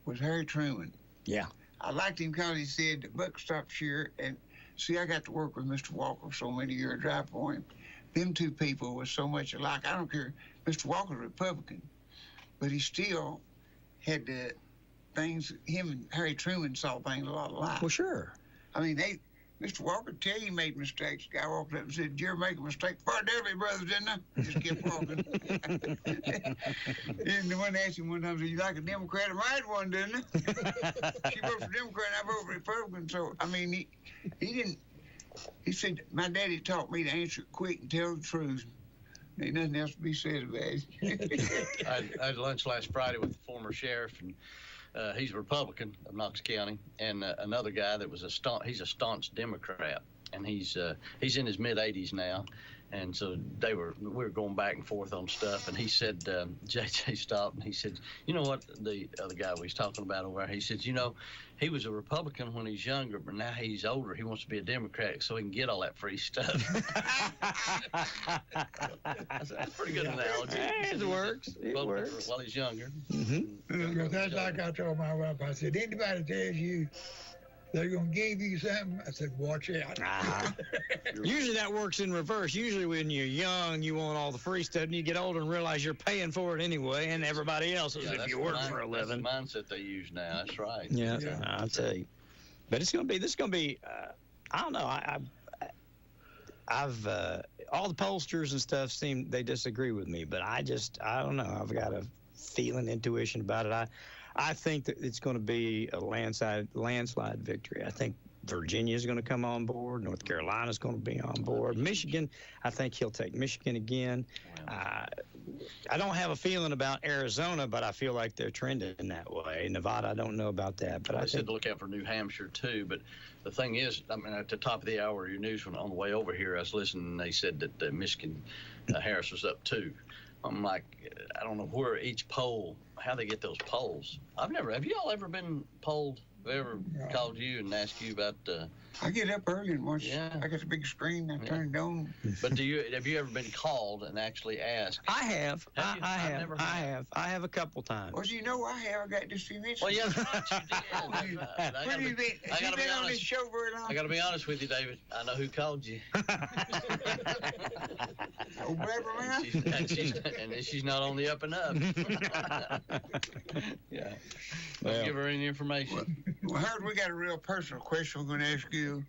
Was Harry Truman. Yeah. I liked him because he said the buck stops here. And see, I got to work with Mr. Walker so many years, drive for him. Them two people was so much alike. I don't care. Mr. Walker's a Republican, but he still had the things. Him and Harry Truman saw things a lot alike. Well, sure. I mean, Mr. Walker tell you he made mistakes. The guy walked up and said, "Did you ever make a mistake?" "Far Dudley brothers, didn't I?" He just kept walking. And the one asked him one time, "You like a Democrat?" "I had one, didn't I?" "She voted for Democrat, and I voted for Republican." So, I mean, he didn't. He said, "My daddy taught me to answer quick and tell the truth. Ain't nothing else to be said about it." I had lunch last Friday with the former sheriff, and he's a Republican of Knox County, and another guy that was he's a staunch Democrat, and he's in his mid-80s now, and so we were going back and forth on stuff, and he said, JJ stopped, and he said, "You know what, the other guy we was talking about over there," he said, "You know, he was a Republican when he's younger, but now he's older. He wants to be a Democrat so he can get all that free stuff." That's a pretty good analogy. It works. It works. While he's younger. Because that's like I told my wife. I said, anybody tells you they're going to give you something, I said, watch out. Usually that works in reverse. Usually when you're young, you want all the free stuff, and you get older and realize you're paying for it anyway, and everybody else is if you work for a living. That's the mindset they use now. That's right. Yeah, I'll tell you. But this is going to be, I don't know, I've all the pollsters and stuff they disagree with me, but I don't know. I've got a feeling, intuition about it. I think that it's going to be a landslide victory. I think Virginia's going to come on board. North Carolina's going to be on board. Michigan, I think he'll take Michigan again. I don't have a feeling about Arizona, but I feel like they're trending that way. Nevada, I don't know about that. But I said to look out for New Hampshire, too. But the thing is, I mean, at the top of the hour, your news, on the way over here, I was listening, and they said that Michigan, Harris was up 2. I'm like, I don't know where each poll, how they get those polls. Have you all ever been polled? Have they ever called you and asked you about? I get up early and watch. Yeah. I got a big screen. I turn it on. But have you ever been called and actually asked? I have. I have a couple times. Well, you know, I have. I got just a few minutes. Well, yeah, right, you did. Where have you been? Have you been on this show very long? I got to be honest with you, David. I know who called you. Oh, and she's not on the up and up. Yeah. Don't give her any information. Well, Howard, we got a real personal question we're going to ask you.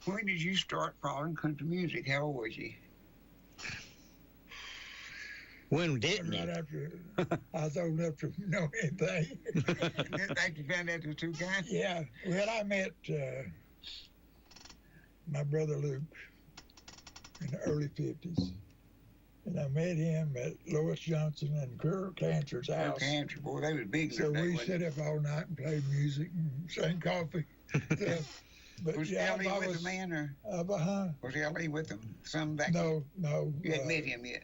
When did you start following country music? How old was you? When didn't you? Right after I was old enough to know anything. After you found out there were 2 guys? Yeah. Well, I met my brother Luke in the early 50s. And I met him at Lois Johnson and Kirk Cantor's house. Cantor, boy, they was big. So we sit up all night and played music and sang coffee. But was L.E. with the man, or was L.E. with him? Some back? No. You hadn't met him yet.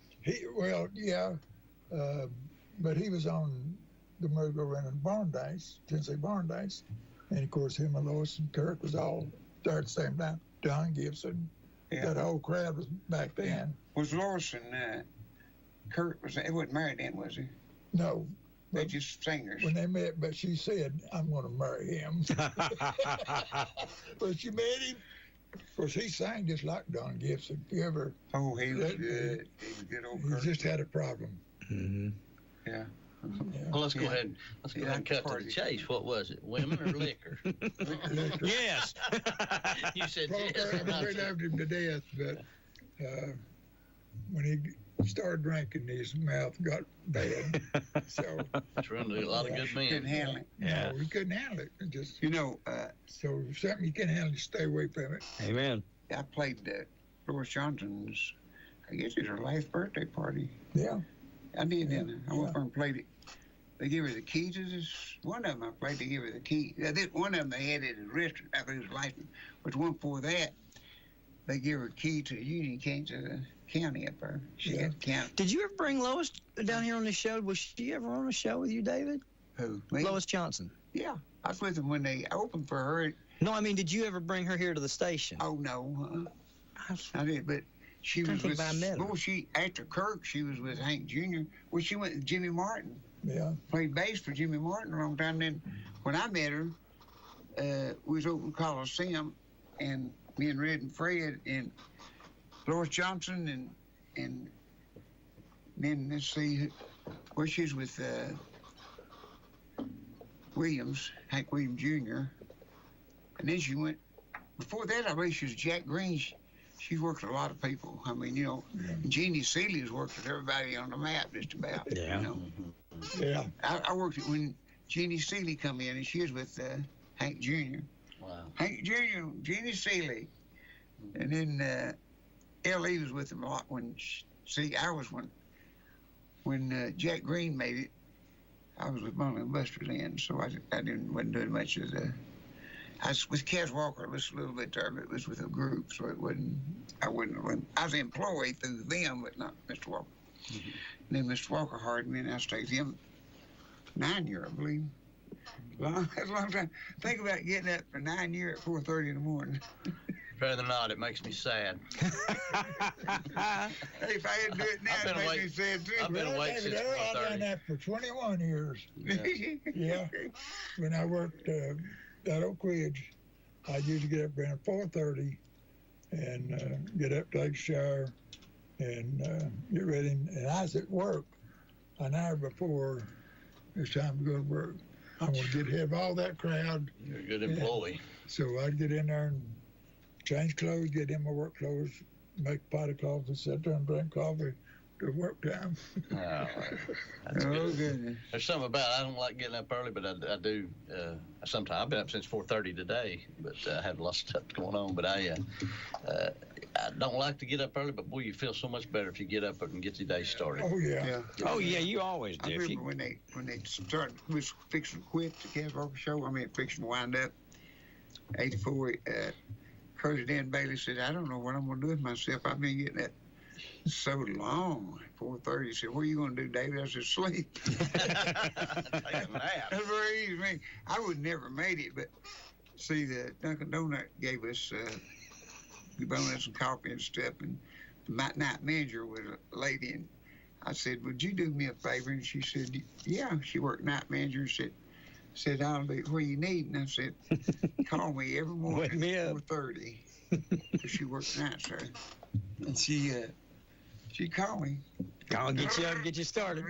But he was on the merry-go-round in Barn Dance, Tennessee Barn Dance, and of course him and Lois and Kirk was all there at the same time. Don Gibson, that whole crowd was back then. Yeah. Was Lois and Kurt, he wasn't married then, was he? No. They're just singers. When they met, but she said, I'm going to marry him. But she met him. Of course, he sang just like Don Gibson. He was good. He was good, old Kurt. He just had a problem. Mm-hmm. Yeah. Well, let's go ahead and cut to the chase. What was it, women or liquor? Liquor. Yes. You said yes. We loved him to death, but when he started drinking, his mouth got bad. So that's really a lot of good men. Couldn't handle it. No, he couldn't handle it. Just so if something you can't handle, stay away from it. Amen. I played Lois Johnson's. I guess it was her last birthday party. Yeah. I did, didn't I? I went over and played it. They give her the key to this. One of them, I'm afraid they give her the key. One of them they had at a restaurant. I think it was license. But one before that, they give her a key to Union County up there. She got county. Did you ever bring Lois down here on the show? Was she ever on the show with you, David? Who? Me? Lois Johnson. Yeah, I was with them when they opened for her. No, I mean, did you ever bring her here to the station? Oh no, I did, but she was with. Well, after Kirk, she was with Hank Jr. Well, she went with Jimmy Martin. Yeah. Played bass for Jimmy Martin a long time. Then when I met her, we was open Coliseum, and me and Red and Fred and Lois Johnson and then let's see, well, she was with Williams, Hank Williams Jr. And then she went. Before that, I believe she was Jack Green. She worked with a lot of people. I mean, Jeannie Seeley's worked with everybody on the map just about. Yeah. Yeah. I worked it when Jeannie Seeley come in, and she was with Hank Jr. Wow. Hank Jr., Jeannie Seeley. And then L.E. was with them a lot when, I was when Jack Green made it, I was with Monty Buster then, so wasn't doing much of the, I was with Cass Walker, it was a little bit there, but it was with a group, so I was employed through them, but not Mr. Walker. Mm-hmm. And then Mr. Walker hired me, and I stayed with him 9 years, I believe. That's a long time. Think about getting up for 9 years at 4:30 in the morning. Rather not, it makes me sad. Hey, if I had to do it now, it makes me sad too. I've been awake since 4:30. I've done that for 21 years. Yeah. When I worked at Oak Ridge, I used to get up around 4:30 and get up, take a shower, and get ready. And I was at work an hour before it's time to go to work. I'm going to have all that crowd. You're a good employee. So I'd get in there and change clothes, get in my work clothes, make a pot of coffee, sit there and drink coffee to work time. Oh, that's good. There's something about it. I don't like getting up early, but I do. Sometimes I've been up since 4:30 today, but I had a lot of stuff going on. But I don't like to get up early, but boy, you feel so much better if you get up and get your day started. Oh yeah. Oh yeah, you always do. I remember when they started, was fixing to quit the Cass Walker show. I mean, fixing to wind up. 84. President Bailey said, I don't know what I'm going to do with myself. I've been getting that so long. 4:30. He said, what are you going to do, David? I said, sleep. Take a nap. That's very easy. I mean, I would never made it, but see, the Dunkin' Donut gave us donuts and coffee and stuff, and the night manager was a lady, and I said, would you do me a favor? And she said, yeah. She worked night manager and said, I'll be where you need. And I said, call me every morning at 4:30. Because she worked nights there. And she called me. I'll get you up and get you started.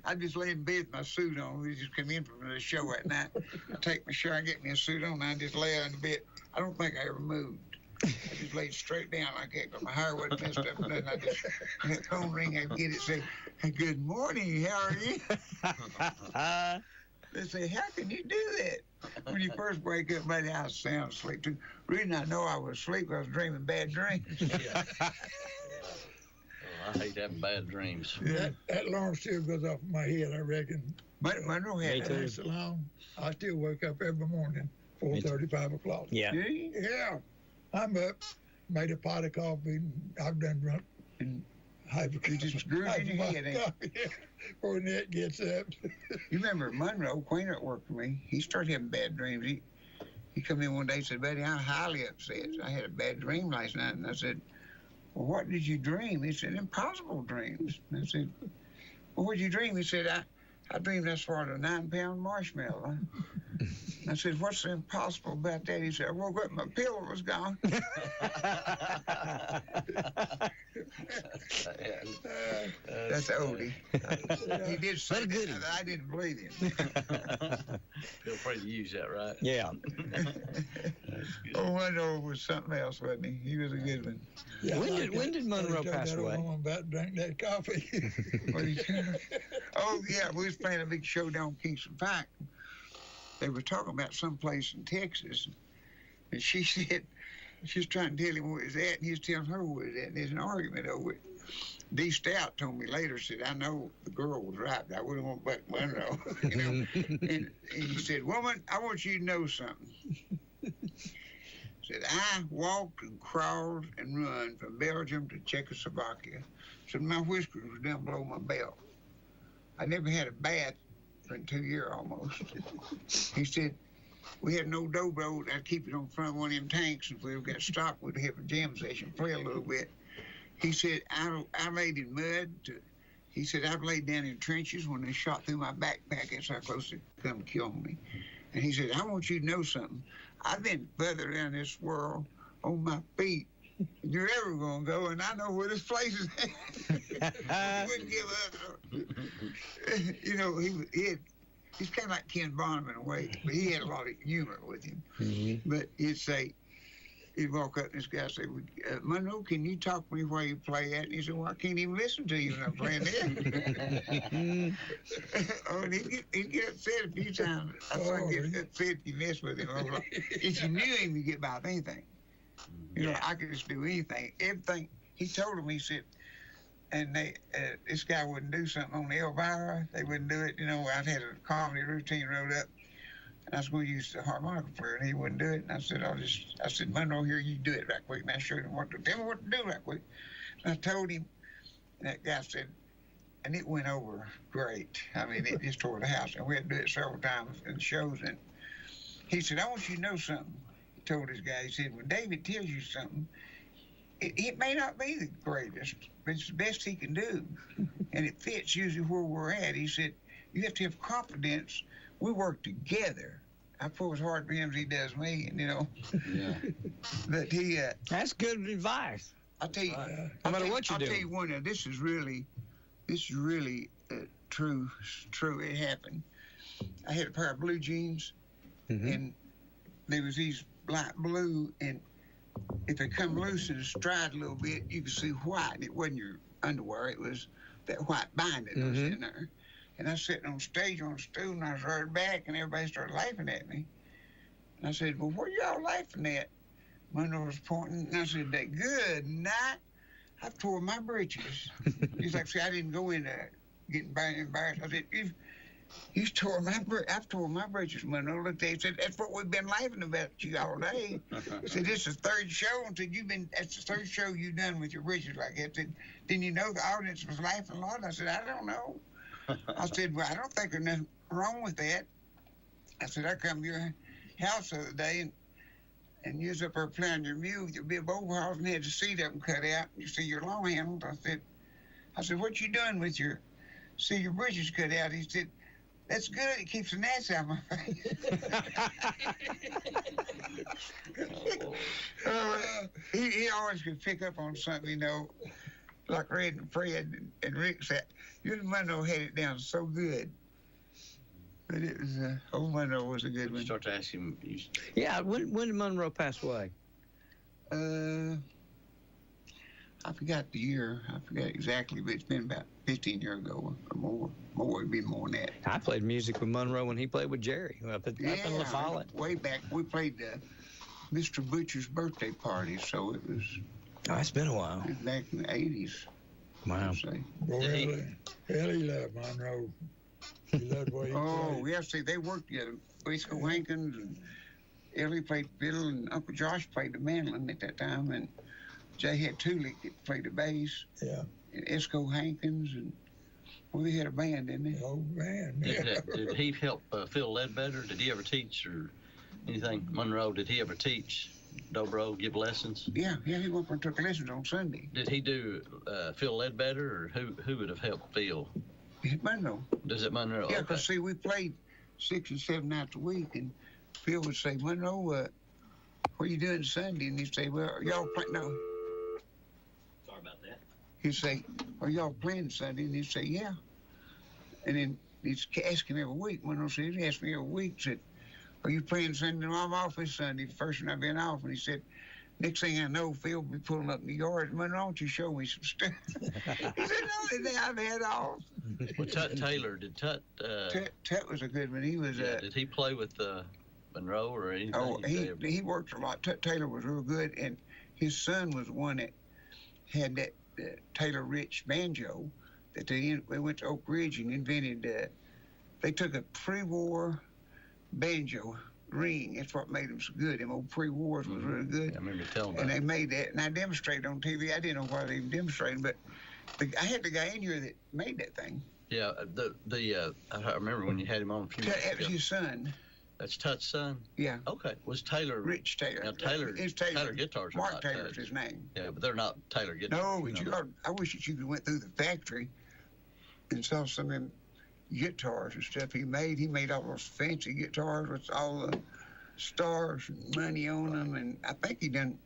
I just lay in bed with my suit on. We just come in from the show at night. I take my shower, get me a suit on, and I just lay out in the bed. I don't think I ever moved. I just laid straight down like that, but my hair wasn't messed up. And I just, when the phone ring, I get it, say, hey, good morning, how are you? They say, how can you do that? When you first wake up, buddy, I was sound asleep too. The reason I know I was asleep, I was dreaming bad dreams. Yeah. I hate having bad dreams. Yeah. That alarm still goes off in my head, I reckon. Monroe had that so long. I still wake up every morning, 4:30, 5 o'clock. Yeah. Yeah. I'm up, made a pot of coffee. I've done drunk. You just screw in your head, ain't you? Before Nick gets up. You remember Monroe, Queen at work for me. He started having bad dreams. He come in one day and said, buddy, I'm highly upset. I had a bad dream last night. And I said, well, what did you dream? He said, impossible dreams. And I said, well, what did you dream? He said, I dreamed I swallowed a 9-pound marshmallow. I said, what's so impossible about that? He said, I woke up and my pillow was gone. That's oldie. He did say that. I didn't believe him. Feel free to use that, right? Yeah. Oh, Monroe was something else, wasn't he? He was a good one. Yeah, when did Monroe pass away? I'm about to drink that coffee. Oh, yeah, we was playing a big show down Kingston Pike. They were talking about someplace in Texas, and she said, she was trying to tell him where it was at, and he was telling her where it was at, and there's an argument over it. D. Stout told me later, said, I know the girl was right, but I wouldn't want Buck Monroe. You know? and he said, woman, I want you to know something. Said, I walked and crawled and run from Belgium to Czechoslovakia. Said, my whiskers was down below my belt. I never had a bath for 2 years almost. He said, we had no dobro. I'd keep it on front of one of them tanks. If we ever got stopped, we'd have a jam session, play a little bit. He said, I laid in mud. He said, I've laid down in trenches when they shot through my backpack. That's how close they come kill me. And he said, I want you to know something. I've been further around this world on my feet than you're ever going to go, and I know where this place is at. He wouldn't give up. You know, he's kind of like Ken Bonham in a way, but he had a lot of humor with him. Mm-hmm. But he'd walk up and this guy would say, Monroe, can you talk to me while you play that? And he said, well, I can't even listen to you when I'm playing that. Oh, and he'd get upset a few times. I started getting upset if you mess with him. If you knew him, you'd get by with anything. You know, I could just do anything. Everything. He told him, he said, and this guy wouldn't do something on the Elvira. They wouldn't do it. You know, I'd had a comedy routine wrote up. And I was going to use the harmonica player, and he wouldn't do it. And I said, Monroe, here, you do it right quick. And I showed him tell me what to do right quick. And I told him, and that guy said, and it went over great. I mean, it just tore the house. And we had to do it several times in the shows. And he said, I want you to know something. He told this guy, he said, when David tells you something, it may not be the greatest, but it's the best he can do. And it fits usually where we're at. He said, you have to have confidence. We work together. I pull as hard for him as he does me, and, you know. Yeah. But that's good advice. I'll tell you. No matter what you do. I'll tell you one. This is really true. It happened. I had a pair of blue jeans, and there was these light blue, and if they come loose and stride a little bit, you could see white. It wasn't your underwear. It was that white binding that was in there. And I was sitting on stage on a stool, and I was right back, and everybody started laughing at me. And I said, well, what are y'all laughing at? Monroe was pointing, and I said, that good night. I've tore my britches. He's like, see, I didn't go into getting embarrassed. I said, I've tore my britches, Monroe. Looked at him, said, that's what we've been laughing about you all day. I said, this is the third show. I said, that's the third show you've done with your britches like that. I said, didn't you know the audience was laughing a lot? I said, I don't know. I said, well, I don't think there's nothing wrong with that. I said, I come to your house the other day and you was up there playing your mule with your big overalls and had the seat up and cut out. And you see your long handles. I said, what you doing with your britches cut out? He said, that's good. It keeps the gnats out of my face. He always could pick up on something, you know. Like Red and Fred and Rick said, you and Monroe had it down so good. But it was, old Monroe was a good one. Start to ask him. Yeah, when did Monroe pass away? I forgot the year. I forgot exactly, but it's been about 15 years ago or more. It'd be more than that. I played music with Monroe when he played with Jerry up in La Follette. Way back. We played Mr. Butcher's birthday party, so it was... Oh, it's been a while. Back in the 80s. Wow. Boy, he loved Monroe. He loved what he played. Oh, yeah, see, they worked together. Waco Hankins and Ellie played fiddle, and Uncle Josh played the mandolin at that time, and Jay had Tulick that played the bass. Yeah. And Esco Hankins, and they had a band, didn't they? Oh, man. Did he help Phil Ledbetter? Did he ever teach or anything? Monroe, did he ever teach dobro, give lessons? Yeah, he went up and took lessons on Sunday. Did he do Phil Ledbetter, or who would have helped Phil? Monroe. Does it Monroe? Yeah, because, see, we played 6 and 7 nights a week, and Phil would say, Monroe, what are you doing Sunday? And he'd say, well, are y'all playing? No. Sorry about that. He'd say, are y'all playing Sunday? And he'd say, yeah. And then he'd ask him every week. Monroe said, he'd ask me every week, said, are you playing Sunday? No, I'm off this Sunday, the first one I've been off. And he said, next thing I know, Phil will be pulling up in the yard. Monroe, why don't you show me some stuff? He said, no, they I've had off. Well, Tut Taylor, did Tut... Tut was a good one. He was... did he play with Monroe or anything? Oh, he worked a lot. Tut Taylor was real good, and his son was one that had that the Taylor Rich banjo that they went to Oak Ridge and invented. They took a pre-war banjo ring. That's what made them so good. Them old pre-wars was really good. I remember you telling me. And they made that, and I demonstrated on TV. I didn't know why they even demonstrated, but I had the guy in here that made that thing. Yeah, I remember when you had him on a few minutes That was ago. his son. That's Tut's son? Yeah. Okay. Was Taylor... Rich Taylor. Now, Taylor guitars are Mark not Taylor's Tut's. his name. Yeah, but they're not Taylor guitars. No, but I wish that you went through the factory and saw some of them guitars and stuff he made. He made all those fancy guitars with all the stars and money on them, and I think he done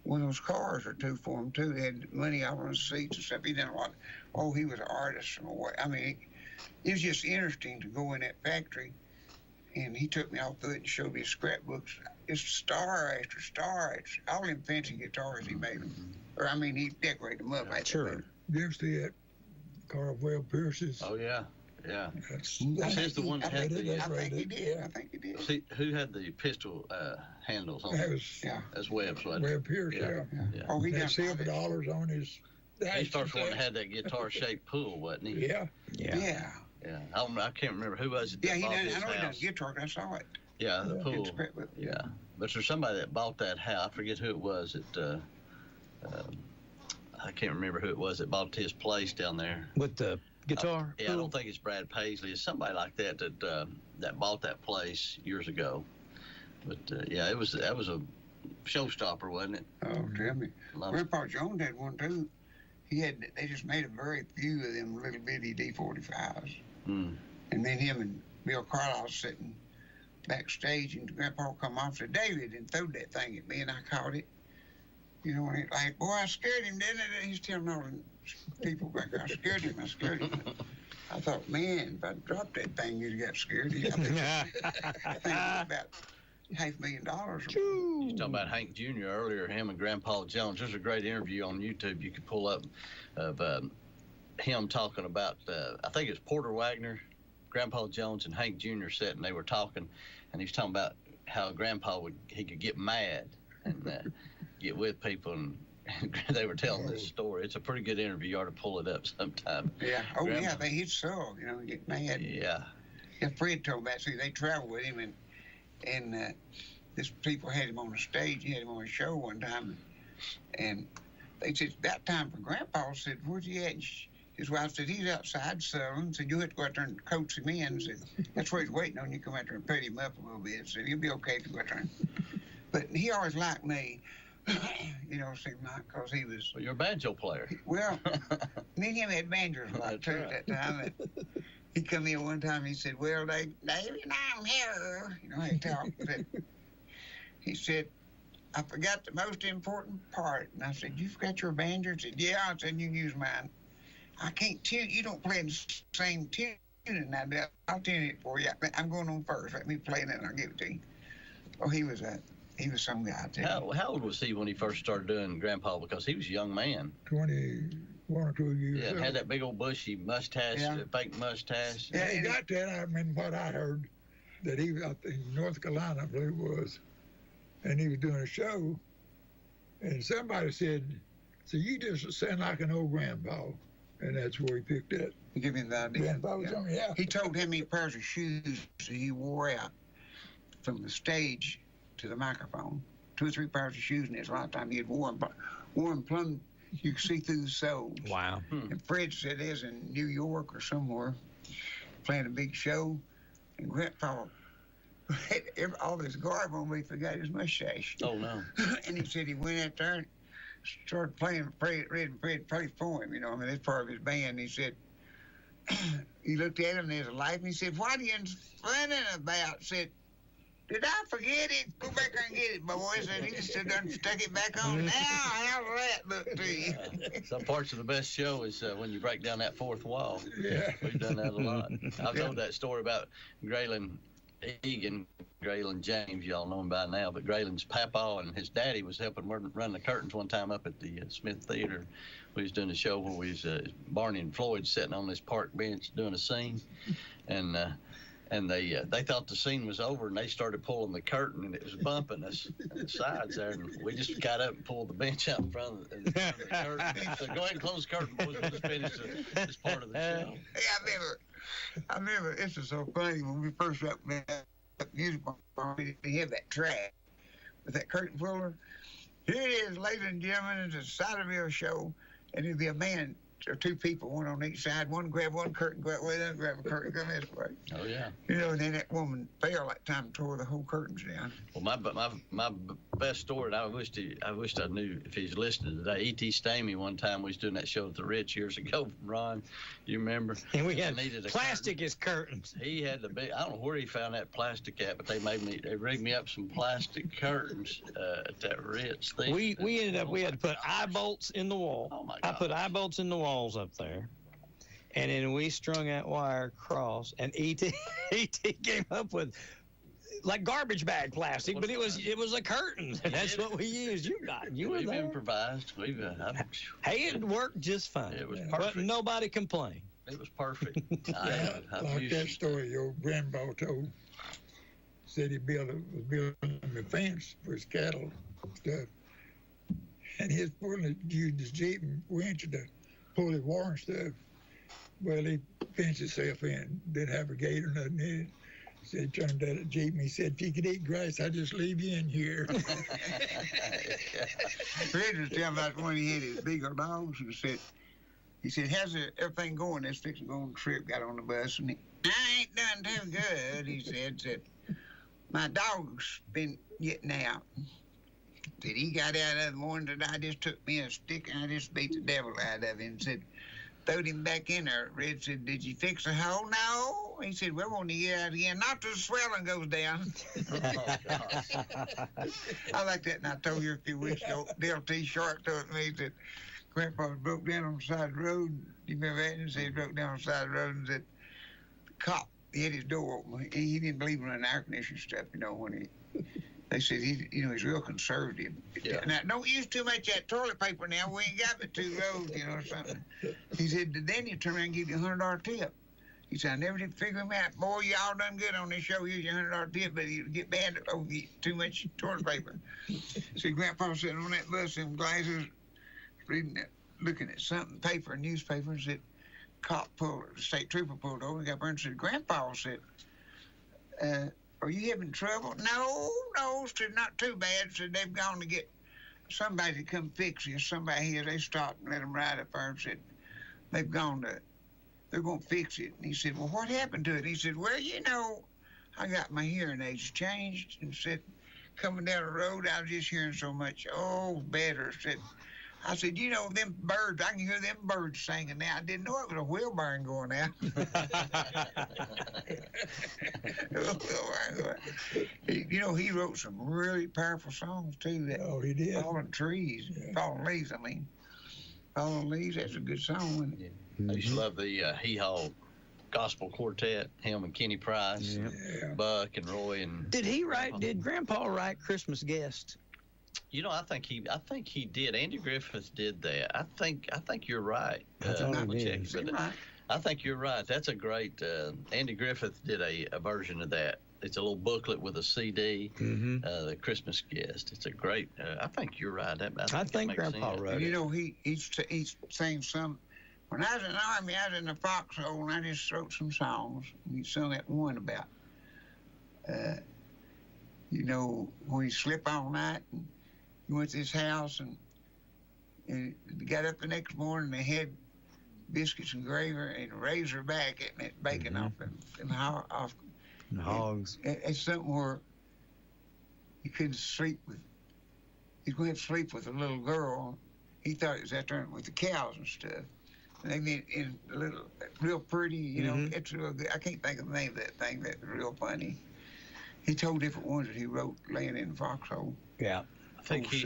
one of those cars or two for him too. They had money all on the seats and stuff. He done a lot. Oh, he was an artist. I mean, it was just interesting to go in that factory, and he took me all through it and showed me his scrapbooks. Just star after star. It's all them fancy guitars he made them. Or I mean, he decorated them up. Sure. You ever see that Carvel Pierce's? Oh, yeah. Yeah. That's the one that had the... I think he did. I think he did. See, who had the pistol handles on That it? was That's Webb's, wasn't it? Webb Pierce, yeah. Oh, he Had got silver dollars on his... He starts one that had that guitar-shaped pull, wasn't he? Yeah. Yeah. Yeah. I can't remember who was it that Yeah, he bought done. his I know he done house. guitar. I saw it. Yeah, the pool. Scrapbook. Yeah. But there's somebody that bought that house. I forget who it was. I can't remember who it was that bought his place down there. With the guitar? I don't think it's Brad Paisley. It's somebody like that that bought that place years ago. But yeah, that was a showstopper, wasn't it? Oh, tell me. Grandpa Jones had one too. They just made a very few of them little bitty D45s. And then him and Bill Carlisle sitting backstage, and Grandpa come off to David and threw that thing at me, and I caught it. You know, and it's like, boy, I scared him, didn't I? He's telling all the people back there, I scared him. I thought, man, if I dropped that thing, you'd have got scared. I think it was about $500,000. You was talking about Hank Jr. earlier, him and Grandpa Jones. There's a great interview on YouTube you could pull up of him talking about, I think it's Porter Wagner, Grandpa Jones, and Hank Jr. sitting. They were talking, and he's talking about how Grandpa he could get mad and get with people, and they were telling this story. It's a pretty good interview. You ought to pull it up sometime. Yeah. Oh, yeah. He'd so, get mad. Yeah. Yeah, Fred told me that. See, they traveled with him, and this people had him on the stage. He had him on a show one time, and they said, it's about time for Grandpa. Said, where's he at? His wife said, he's outside selling. Said, you have to go out there and coach him in. Said, that's where he's waiting on you. Come out there and pet him up a little bit. Said, he'll be okay if you go out there. But he always liked me, seemed like, because he was... Well, you're a banjo player. Well, me and him had banjos a lot, too, at that time. He come in one time, he said, well, David, I'm here. How he talked. He said, I forgot the most important part. And I said, you forgot your banjo? He said, yeah. I said, you can use mine. I can't tune. You don't play the same tune. And I'll tune it for you. I'm going on first. Let me play it and I'll give it to you. Oh, he was some guy, too. How old was he when he first started doing Grandpa? Because he was a young man. 21 or 2 years. Yeah, had that big old bushy mustache, fake mustache. Yeah, he got that. I remember what I heard, that he was out in North Carolina, I believe it was, and he was doing a show, and somebody said, so you just sound like an old grandpa. And that's where he picked it. He gave me the idea. Grandpa was on, yeah. He told how many pairs of shoes he wore out from the stage to the microphone. 2 or 3 pairs of shoes in his lifetime. He had worn plumb. You could see through the soles. Wow. And Fred said he was in New York or somewhere playing a big show. And Grandpa had all this garb on, but he forgot his mustache. Oh, no. And he said he went out there and started playing Fred play for him, that's part of his band. He said, he looked at him and there's a light, and he said, what are you funning about? Said, did I forget it? Go back there and get it, boy. Said, he just done stuck it back on. Now, how's that look to you? Some parts of the best show is when you break down that fourth wall. Yeah. We've done that a lot. I've told that story about Graylin Egan, Graylin James, y'all know him by now, but Graylin's papa and his daddy was helping run the curtains one time up at the Smith Theater. We was doing a show where Barney and Floyd sitting on this park bench doing a scene, and And they thought the scene was over, and they started pulling the curtain, and it was bumping us at the sides there. And we just got up and pulled the bench out in front of the curtain. So go ahead and close the curtain, boys. We'll just finish this part of the show. Hey, I remember this is so funny. When we first wrote that music bar, we didn't have that track with that curtain puller. Here it is, ladies and gentlemen. It's a Ciderville show, and it'll be a man or two people, one on each side. One grab one curtain, go that way, then grab a curtain, come this way. Oh yeah. You know, and then that woman fell that time and tore the whole curtains down. Well, my best story, and I wished I knew if he's listening today. E.T. Stamey one time we was doing that show at the Ritz years ago. Ron, you remember? And we had plastic as curtains. He had the big. I don't know where he found that plastic at, but they rigged me up some plastic curtains at that Ritz thing. We ended up we had to put eye bolts in the wall. Oh my God. I put eye bolts in the walls up there, and then we strung that wire across, and E.T. came up with like garbage bag plastic, but it was a curtain. That's what we used. You were there. Improvised. Hey, it worked just fine. It was perfect. But nobody complained. It was perfect. Like that story your grandpa told. Said he was building a fence for his cattle stuff, and he was used his Jeep and winch to pull his wire and stuff. Well, he fenced himself in, didn't have a gate or nothing in it. So he turned at a Jeep and he said, if you could eat grass, I'd just leave you in here. Fred was telling about when he had his big old dogs and he said, how's everything going? This fixing to go on the trip, got on the bus, and I ain't done too good, he said, my dog's been getting out. Said he got out of the morning that I just took me a stick and I just beat the devil out of him. Said, throwed him back in there. Red said, did you fix the hole? No. He said, well, when you get out again, not till the swelling goes down. I like that, and I told you a few weeks ago, Dale T. Sharp told me that Grandpa broke down on the side of the road. You remember that? And said he broke down on the side of the road and said, the cop, he had his door open. He didn't believe in the air conditioning stuff, when they said he's real conservative. Yeah. Now, don't use too much of that toilet paper now. We ain't got but 2 rows, something. He said, then you turn around and give you a $100 tip. He said, I never did figure him out. Boy, y'all done good on this show. Here's your $100 tip, but you get bad over too much toilet paper. See, Grandpa sitting on that bus in glasses, reading that, looking at something, paper, newspaper, and said, state trooper pulled over and got burned and said, Grandpa said, are you having trouble? No, said, not too bad. Said, they've gone to get somebody to come fix you. Somebody here, they stopped and let them ride up there and said, they're going to fix it. And he said, well, what happened to it? And he said, well, I got my hearing aids changed. And said, coming down the road, I was just hearing so much, better. I said, them birds, I can hear them birds singing now. I didn't know it was a wheelbarrow going out. He wrote some really powerful songs, too. He did. Falling Trees, Falling Leaves, Falling Leaves, that's a good song, wasn't it? I used to love the Hee Haw Gospel Quartet, him and Kenny Price, Buck and Roy. And did Grandpa write Christmas Guest? I think he did. Andy Griffith did that. I think you're right. I think you're right. That's a great. Andy Griffith did a version of that. It's a little booklet with a CD. The Christmas Guest. It's a great. I think you're right. I think Grandpa wrote it. He sang some. When I was in the Army, I was in the foxhole, and I just wrote some songs. He sung that one about. When he slept all night and he went to his house and got up the next morning and they had biscuits and gravy and razorback and it bacon off them hogs. It's something where he couldn't sleep with. He's going to sleep with a little girl. He thought it was out there with the cows and stuff. And they meant in a little, real pretty, it's real good. I can't think of the name of that thing that's real funny. He told different ones that he wrote laying in the foxhole. Yeah. I think it's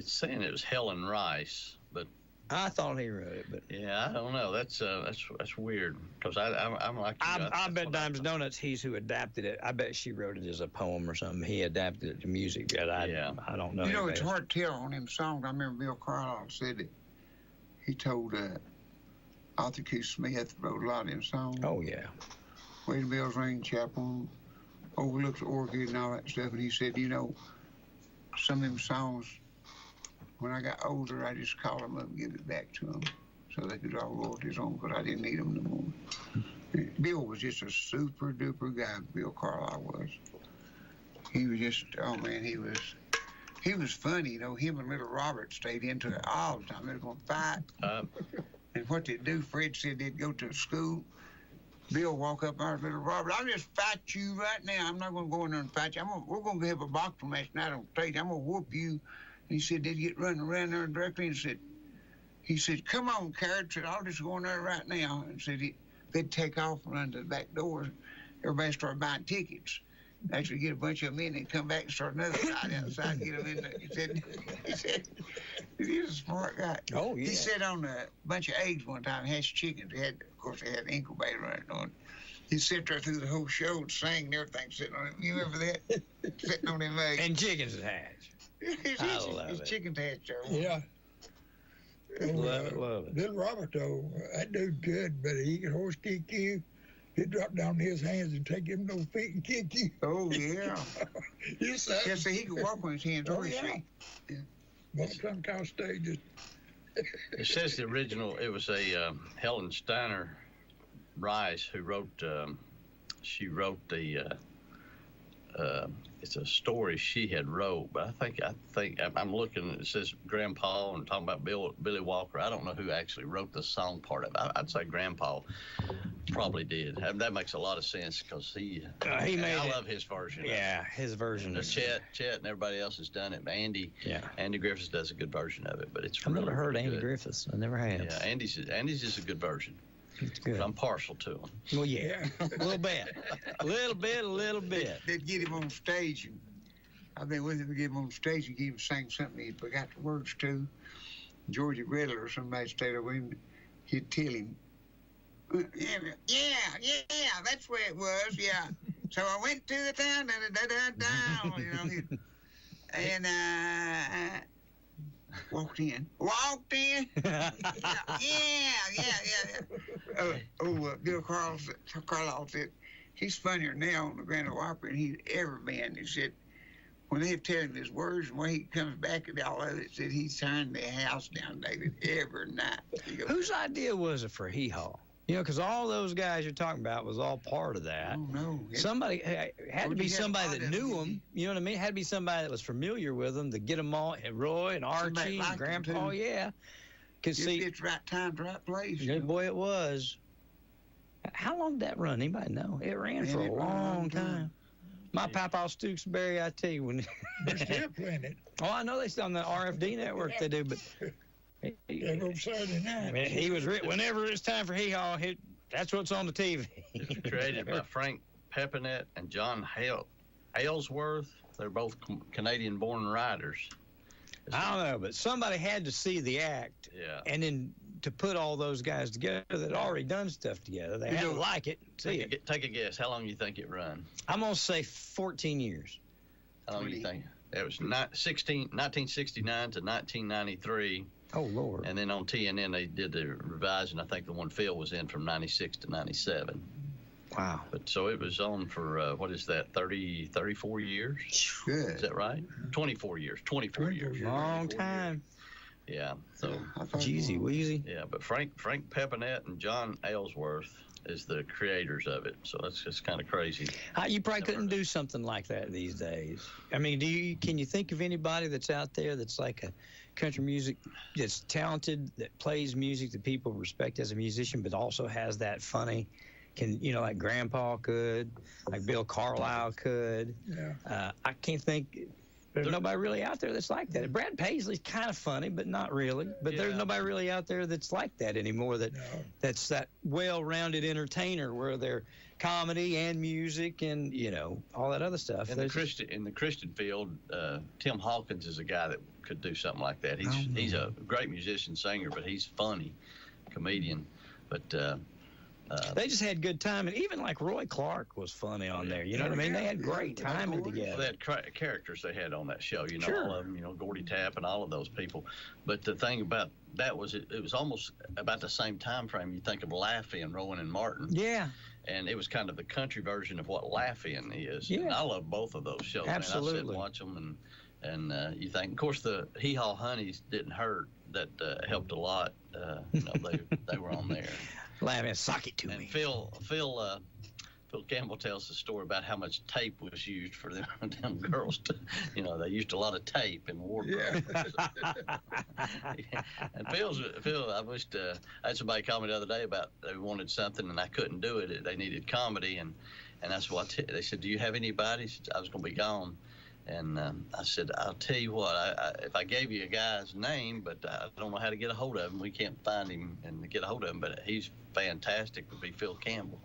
saying it was Helen Rice, but I thought he wrote it, but yeah, I don't know. That's weird because I'm like I bet Dimes Donuts he's who adapted it. I bet she wrote it as a poem or something. He adapted it to music. But I don't know. It's hard to tell on them songs. I remember Bill Carlisle said that he told Arthur Q. Smith wrote a lot of them songs. Oh yeah. Wade Bill's Ring Chapel, overlooks the orchid and all that stuff. And he said, you know, some of them songs, when I got older, I just called them up and give it back to them so they could draw royalties on because I didn't need them no more. Bill was just a super duper guy, Bill Carlisle was. He was just, oh man, he was funny, you know. Him and little Robert stayed into it all the time. They were going to fight. And what they'd do, Fred said they'd go to school. Bill walk up there, little Robert, I'll just fight you right now. I'm not going to go in there and fight you. We're going to have a boxing match tonight on stage. I'm going to whoop you. And he said they'd get running around there directly and he said, come on, Carrot. Said, I'll just go in there right now. And said they'd take off and run to the back door. Everybody started buying tickets. Actually get a bunch of them in and come back and start another fight outside, get them in there. He said, he's a smart guy. Oh, yeah. He sat on a bunch of eggs one time, hatched chickens. Of course, they had an incubator running on. He sat there through the whole show and sang and everything sitting on it. You remember that? Sitting on them eggs. And chickens that hatch. I love it. Chickens hatch. Yeah. Love it. Little Robert, though, that dude good, but he could horse kick you. He'd drop down his hands and take him no feet and kick you. Oh, yeah. Yes, yeah, so he could walk on his hands or his feet. Yeah. But some kind of stages. It says the original, it was a Helen Steiner Rice who wrote, she wrote the, it's a story she had wrote, but I think I'm looking, it says Grandpa and talking about Billy Walker. I don't know who actually wrote the song part of it. I'd say Grandpa probably did. That makes a lot of sense because I love his version. Yeah, his version. Chet and everybody else has done it. Andy Griffiths does a good version of it, but it's I've really never heard really Andy good. Griffiths. I never have. Yeah, Andy's is a good version. It's good. But I'm partial to him. Well, yeah, a little bit. A little bit. They'd get him on stage, and I've been with him to get him on stage and get him sing something he forgot the words to. Georgia Riddler or somebody stayed there with him. He'd tell him, yeah, that's where it was, yeah. So I went to the town, you know, and walked in. Yeah. Bill Carlisle said, he's funnier now on the Grand Ole Opry than he's ever been. He said, when they tell him his words and when he comes back and all of it, said he's tearing the house down, David, every night. Whose idea was it for Hee Haw? You know, because all those guys you're talking about was all part of that. Oh, no. Somebody had to be somebody that knew them. You know what I mean? Had to be somebody that was familiar with them to get them all. And Roy and Archie and Grandpa, yeah. Because see, it's right time, right place. Good boy, it was. How long did that run? Anybody know? It ran for a long time. My Papa Stooksbury, I tell you, when They're still playing it. Oh, I know they still on the RFD network. They do, but. Every Saturday night. I mean, he was whenever it's time for Hee Haw, that's what's on the TV. It was created by Frank Pepinett and John Aylesworth. They're both Canadian-born writers. I don't know, but somebody had to see the act, and then to put all those guys together that had already done stuff together, they had to like it, see it. Take a guess. How long do you think it run? I'm gonna say 14 years. How long do you think? It was 1969 to 1993. Oh, Lord. And then on TNN, they did the revision. I think the one Phil was in from 96 to 97. Wow. But so it was on for, what is that, 34 years? Good. Is that right? 24 years. 24 years. Long time. Yeah. So. Jeezy Weezy. Yeah, but Frank Pepinett and John Aylesworth is the creators of it. So that's just kind of crazy. You probably couldn't do something like that these days. I mean, can you think of anybody that's out there that's like a country music that's talented, that plays music that people respect as a musician, but also has that funny, like Grandpa could, like Bill Carlisle could. Yeah. I can't think. There's nobody really out there that's like that. Brad Paisley's kind of funny, but not really. But there's nobody really out there that's like that anymore. That's that well-rounded entertainer where they're comedy and music and all that other stuff. In the Christian field, Tim Hawkins is a guy that could do something like that. He's a great musician, singer, but he's funny, comedian. But they just had good time, and even like Roy Clark was funny on there. You know what I mean? They had great timing together. Well, they had characters they had on that show. Sure. All of them. Gordy Tapp and all of those people. But the thing about that was it was almost about the same time frame. You think of Laffy and Rowan and Martin. Yeah. And it was kind of the country version of what Laugh-In is. Yeah. And I love both of those shows. Absolutely. Man, I sit and watch them, and you think, of course, the Hee Haw Honeys didn't hurt. That helped a lot. They were on there. Laugh-In, sock it to me. And Phil Campbell tells the story about how much tape was used for them girls. They used a lot of tape in wardrobe. Yeah. And Phil, I wished I had somebody call me the other day about they wanted something and I couldn't do it. They needed comedy, and that's what they said. Do you have anybody? I was going to be gone, and I said, I'll tell you what. If I gave you a guy's name, but I don't know how to get a hold of him. We can't find him and get a hold of him. But he's fantastic. Would be Phil Campbell.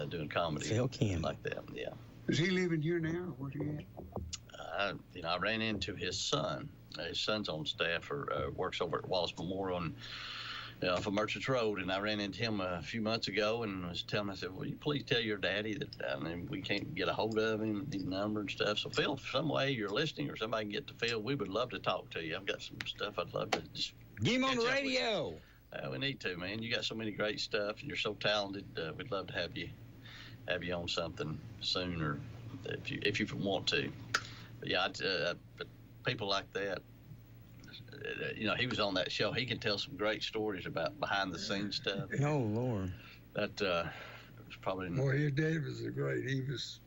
Doing comedy. Phil Campbell. Like that, yeah. Is he living here now, or where's he at? I ran into his son. His son's on staff or works over at Wallace Memorial off of Merchants Road, and I ran into him a few months ago and was telling him, I said, will you please tell your daddy that we can't get a hold of him, his number and stuff. So Phil, if some way you're listening or somebody can get to Phil, we would love to talk to you. I've got some stuff I'd love to just get him on the radio. We need to, man. You got so many great stuff, and you're so talented. We'd love to have you on something soon, or if you want to. But yeah, but people like that. He was on that show. He can tell some great stories about behind the scenes stuff. Oh Lord, that was probably. Boy, his dad was great. He was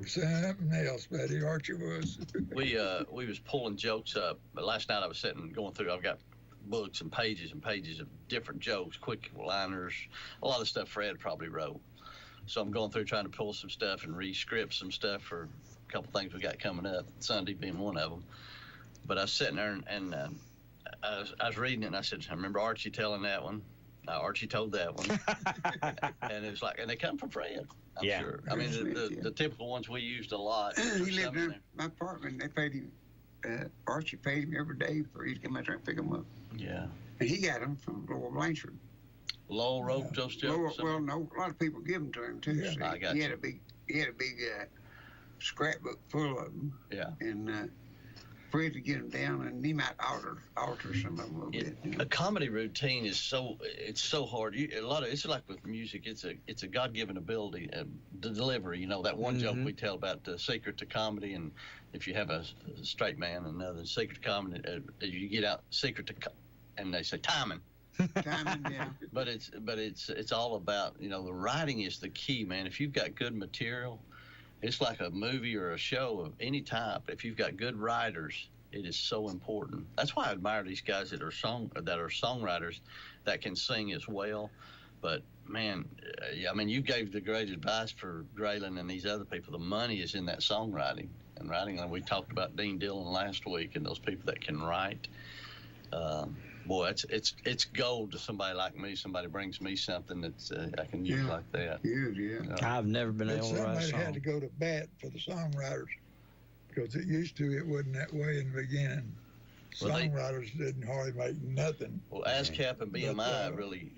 something else, buddy. Archie was. We was pulling jokes up. But last night I was sitting going through. I've got books and pages of different jokes, quick liners, a lot of stuff Fred probably wrote. So I'm going through trying to pull some stuff and re-script some stuff for a couple things we got coming up, Sunday being one of them. But I was sitting there and I was reading it, and I said, I remember Archie telling that one. Archie told that one. And it was like, and they come from Fred, I'm sure. I mean, the typical ones we used a lot. He lived in my apartment. They paid him. Archie paid him every day for he to come out there and pick them up. Yeah. And he got them from Lowell Blanchard. Lowell wrote those jokes. Well, no, a lot of people give them to him too. Yeah. So I got he you. had a big scrapbook full of them. Yeah. And Fred to get them down, and he might alter some of them a little bit. A comedy routine is so hard. It's like with music. It's a God-given ability to delivery. That one joke we tell about the secret to comedy, and if you have a straight man and another secret to comedy, you get out secret to, and they say timing. Timing, yeah. But it's all about the writing is the key, man. If you've got good material, it's like a movie or a show of any type. If you've got good writers, it is so important. That's why I admire these guys that are songwriters that can sing as well. But man, you gave the great advice for Graylin and these other people. The money is in that songwriting and writing. And we talked about Dean Dillon last week and those people that can write. Boy, it's gold to somebody like me. Somebody brings me something that I can use like that. I've never been able to write a song. Somebody had to go to bat for the songwriters because it wasn't that way in the beginning. Songwriters didn't hardly make nothing. Well, ASCAP and BMI really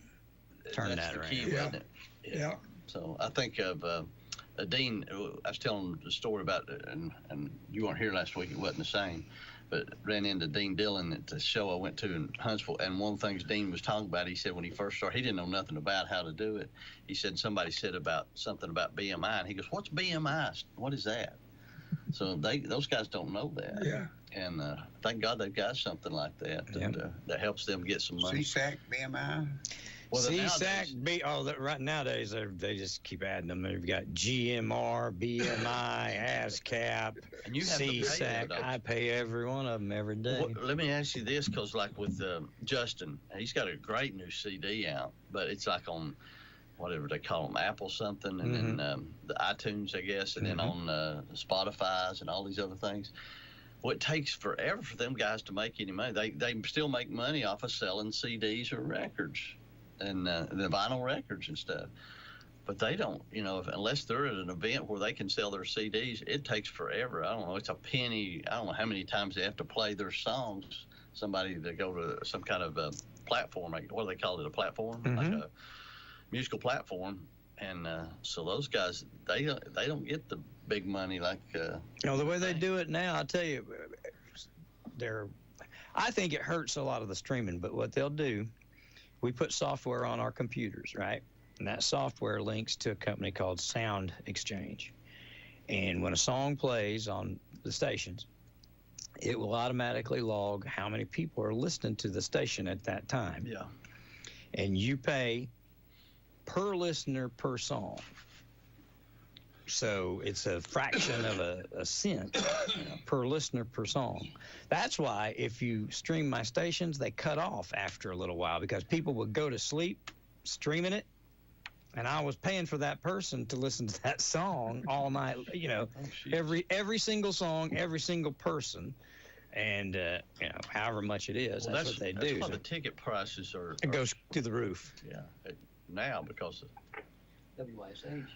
turned that the around. key, wasn't it? Yeah. So I think of Dean. I was telling the story about it, and you weren't here last week. It wasn't the same. But ran into Dean Dillon at the show I went to in Huntsville, and one of the things Dean was talking about, he said when he first started, he didn't know nothing about how to do it. He said somebody said something about BMI, and he goes, "What's BMI? What is that?" So those guys don't know that. Yeah. And thank God they've got something like that that helps them get some money. CSAC, BMI. Well, CSAC, right nowadays they just keep adding them. They've got GMR, BMI, ASCAP, and you have CSAC. I pay every one of them every day. Well, let me ask you this, because like with Justin, he's got a great new CD out, but it's like on whatever they call them, Apple something, and then the iTunes, I guess, and then on Spotify's and all these other things. Well, it takes forever for them guys to make any money. They still make money off of selling CDs or records. And the vinyl records and stuff, but they don't, unless they're at an event where they can sell their CDs, it takes forever. I don't know, it's a penny. I don't know how many times they have to play their songs. Somebody to go to some kind of a platform, what do they call it, a platform, like a musical platform, and so those guys, they don't get the big money like. The way they do it now, I tell you, I think it hurts a lot of the streaming, but what they'll do we put software on our computers, right? And that software links to a company called Sound Exchange. And when a song plays on the stations, it will automatically log how many people are listening to the station at that time. Yeah. And you pay per listener per song. So it's a fraction of a cent per listener per song. That's why if you stream my stations, they cut off after a little while because people would go to sleep streaming it. And I was paying for that person to listen to that song all night, every single song, every single person. And, however much it is, well, that's what they do. That's why the ticket prices are... It goes through the roof. Yeah, now because of... WYSH.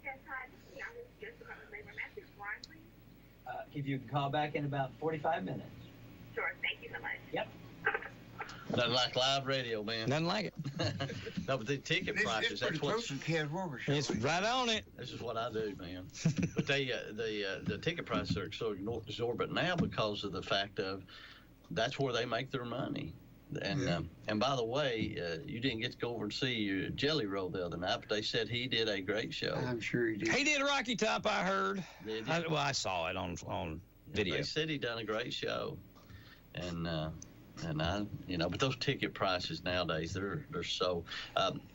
Yes, hi. Yeah, I was just about to say my message. Brian, please. If you can call back in about 45 minutes. Sure. Thank you so much. Yep. Nothing like live radio, man. Nothing like it. No, but the ticket prices, that's what... It's right on it. This is what I do, man. But the ticket prices are so exorbitant now because of the fact of that's where they make their money. And by the way, you didn't get to go over and see your Jelly Roll the other night, but they said he did a great show. I'm sure he did. He did Rocky Top, I heard. Did he? I saw it on video. They said he done a great show, and I, but those ticket prices nowadays, they're so.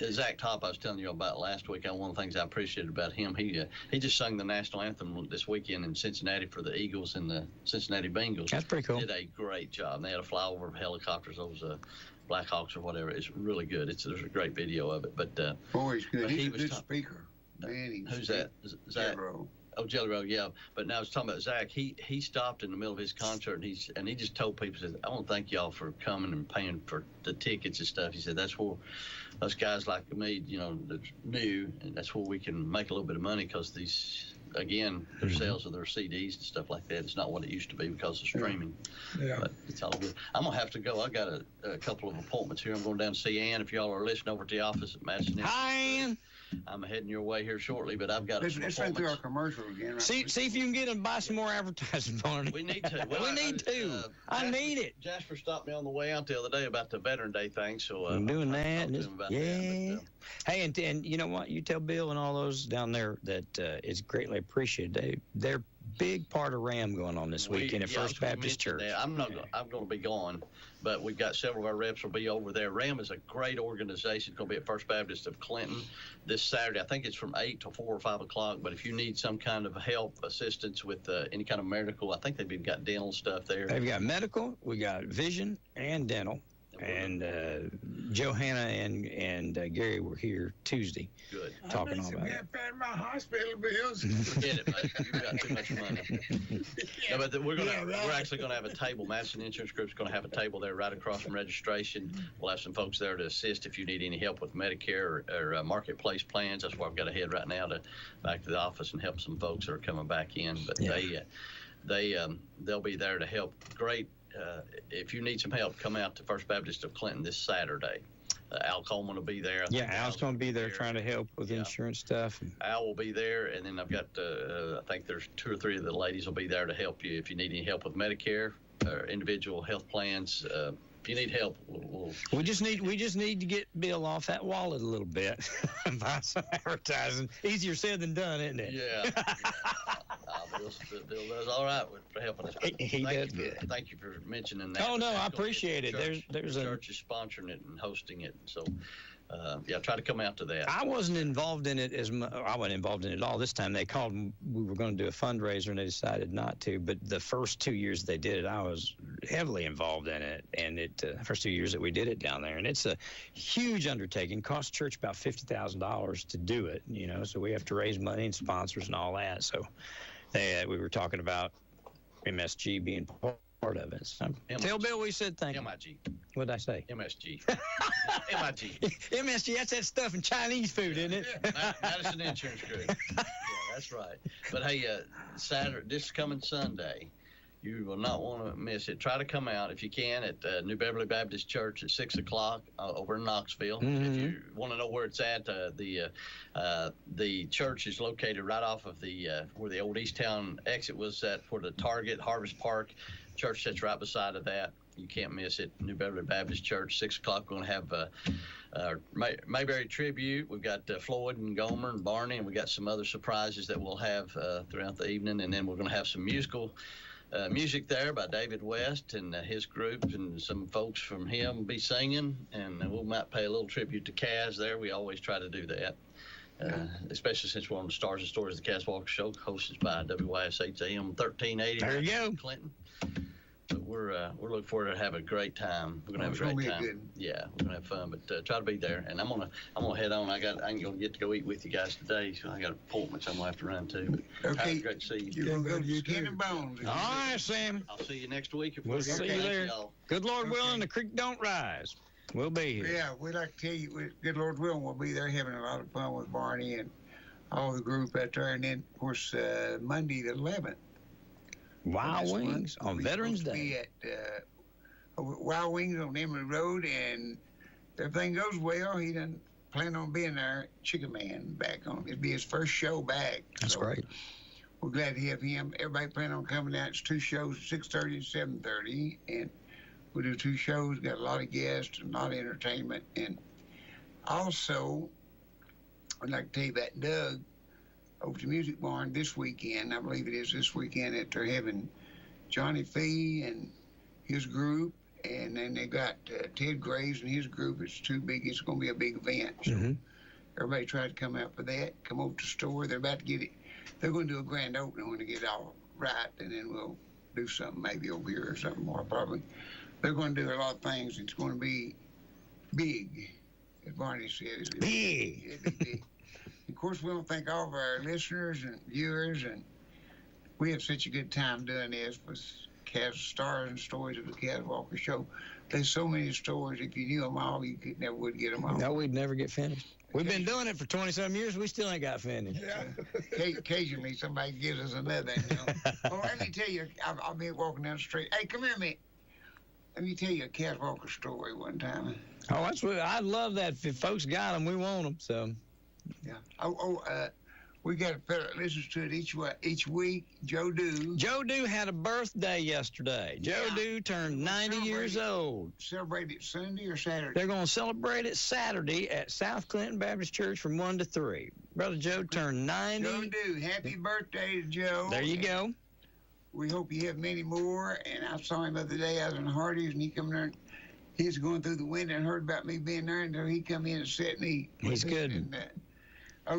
Zach Top, I was telling you about last week. One of the things I appreciated about him, he just sung the national anthem this weekend in Cincinnati for the Eagles and the Cincinnati Bengals. That's pretty cool. Did a great job. They had a flyover of helicopters, those Blackhawks or whatever. It's really good. There's a great video of it. But boy, he's good. He's a good speaker. Man, who's that? Zach? Oh, Jelly Roll, yeah. But now I was talking about Zach. He stopped in the middle of his concert and he just told people, said, I want to thank y'all for coming and paying for the tickets and stuff. He said that's where us guys like me, that's new, and that's where we can make a little bit of money because these, again, their sales of their CDs and stuff like that, it's not what it used to be because of streaming. Yeah. But it's all good. I'm going to have to go. I got a couple of appointments here. I'm going down to see Ann. If y'all are listening over at the office at Madison. Hi, Ann. I'm heading your way here shortly, but I've got Let's run through our commercial again. Right? See if you can get them buy some more advertising on it. We need to. Well, we need to. I need it. Jasper stopped me on the way out the other day about the Veteran Day thing, so I'm doing that. Yeah. Hey, and you know what? You tell Bill and all those down there that it's greatly appreciated. They're big part of RAM going on this weekend at First Baptist Church. I'm going to be gone, but we've got several of our reps will be over there. RAM is a great organization. It's going to be at First Baptist of Clinton this Saturday. I think it's from 8 to 4 or 5 o'clock, but if you need some kind of help, assistance with any kind of medical, I think they've got dental stuff there. They've got medical, we got vision and dental. And Johanna and Gary were here Tuesday. Good. Talking all about it. I'm paying my hospital bills. Forget it, mate. You've got too much money. No, but we're actually going to have a table. Madison Insurance Group's going to have a table there right across from registration. We'll have some folks there to assist if you need any help with Medicare or marketplace plans. That's where I've got to head right now back to the office and help some folks that are coming back in. But they'll be there to help. Great. If you need some help, come out to First Baptist of Clinton this Saturday. Al Coleman will be there. Al's going to be there trying to help with insurance stuff. Al will be there, and then I've got, I think there's 2 or 3 of the ladies will be there to help you if you need any help with Medicare or individual health plans. If you need help, we just need to get Bill off that wallet a little bit and buy some advertising. Easier said than done, isn't it? Yeah. Bill does all right for helping us. He does good. Thank you for mentioning that. Oh no, I appreciate it. There's a church is sponsoring it and hosting it, so. Try to come out to that. I wasn't involved in it I wasn't involved in it at all this time. They called, we were going to do a fundraiser, and they decided not to. But the first 2 years they did it, I was heavily involved in it. And the first 2 years that we did it down there, and it's a huge undertaking. Cost church about $50,000 to do it. So we have to raise money and sponsors and all that. So we were talking about MSG being part of it. So tell Bill we said thank you. MIG. What did I say? MSG. MIG. MSG, that's that stuff in Chinese food, isn't it? Madison Insurance Group. Yeah, that's right. But hey, Saturday, this coming Sunday, you will not want to miss it. Try to come out if you can at New Beverly Baptist Church at 6 o'clock over in Knoxville. Mm-hmm. If you want to know where it's at, the church is located right off of where the old East Town exit was at, for the Target Harvest Park. Church sits right beside of that. you can't miss it. New Beverly Baptist Church, 6 o'clock. We're going to have Mayberry tribute. We've got Floyd and Gomer and Barney, and we got some other surprises that we'll have throughout the evening. And then we're going to have some music there by David West and his group, and some folks from him will be singing, and we might pay a little tribute to Kaz there. We always try to do that, especially since we're on the Stars and Stories of the Kaz Walker Show, hosted by WYSH AM 1380. There you go, Clinton. But we're looking forward to have a great time. We're gonna have a great time. Good. Yeah, we're gonna have fun. But try to be there. And I'm gonna head on. I ain't gonna get to go eat with you guys today, so I got appointments I'm gonna have to run to. But okay, great to see you. You're gonna go to Skin and Bones. All right, Sam. I'll see you next week. We'll see you there. Good Lord willing, the creek don't rise. We'll be here. Yeah, we'd like to tell you, good Lord willing, we'll be there having a lot of fun with Barney and all the group out there. And then, of course, Monday the 11th. Wild Wings on Veterans Day. Be at Wild Wings on Emory Road, and if everything goes well, he doesn't plan on being there. Chicken Man back on. It'll be his first show back. That's great. We're glad to have him. Everybody plan on coming out. It's 2 shows, 6:30 and 7:30, and we'll do 2 shows. Got a lot of guests and a lot of entertainment, and also I'd like to tell you about Doug over to Music Barn this weekend. I believe it is this weekend that they're having Johnny Fee and his group, and then they got Ted Graves and his group. It's too big. It's going to be a big event. So everybody try to come out for that. Come over to the store. They're about to get it. They're going to do a grand opening when they get it all right, and then we'll do something maybe over here or something more probably. They're going to do a lot of things. It's going to be big, as Barney said. It's big. It'll be big. Of course, we want to thank all of our listeners and viewers, and we have such a good time doing this with Stars and Stories of the Kaz Walker Show. There's so many stories. If you knew them all, you never would get them all. No, we'd never get finished. We've been doing it for 20-some years. We still ain't got finished. Yeah. Occasionally, somebody gives us another. Well, let me tell you, I'll be walking down the street. Hey, come here a minute. Let me tell you a Kaz Walker story one time. Oh, that's what I love. That if folks got them, we want them. So. Yeah. We got a fellow that listens to it each week. Joe Dew. Joe Dew had a birthday yesterday. Joe Dew turned 90 years old. Celebrate it Sunday or Saturday? They're going to celebrate it Saturday at South Clinton Baptist Church from 1 to 3. Brother Joe turned 90. Joe Dew, happy birthday to Joe. There you go. We hope you have many more. And I saw him the other day. I was in Hardee's, and he come there. He was going through the window and heard about me being there, and so he come in and sat and eat. He's good. And,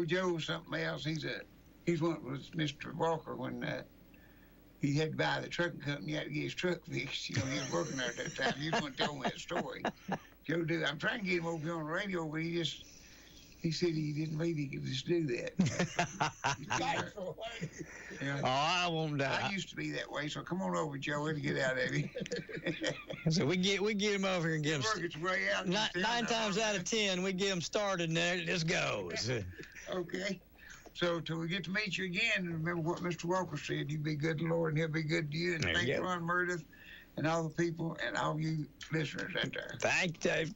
Joe was something else. He's one was Mr. Walker when he had to buy the trucking company. He had to get his truck fixed. You know, he was working there at that time. He was going to tell me that story. Joe Dew. I'm trying to get him over here on the radio, but he said he didn't believe he could just do that. Oh, I won't die. I used to be that way, so come on over, Joe, and get out of him. So we get him over here and get him. Work its way out. 9 times out of 10, we get him started, and there it just goes. Okay. So till we get to meet you again, remember what Mr. Walker said. You be good to the Lord, and he'll be good to you. And thank you, Ron Meredith, and all the people, and all you listeners out there. Thank you, Dave.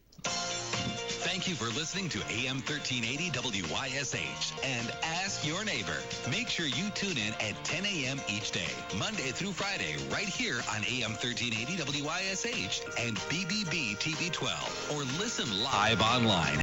Thank you for listening to AM 1380 WYSH and Ask Your Neighbor. Make sure you tune in at 10 a.m. each day, Monday through Friday, right here on AM 1380 WYSH and BBB TV 12, or listen live online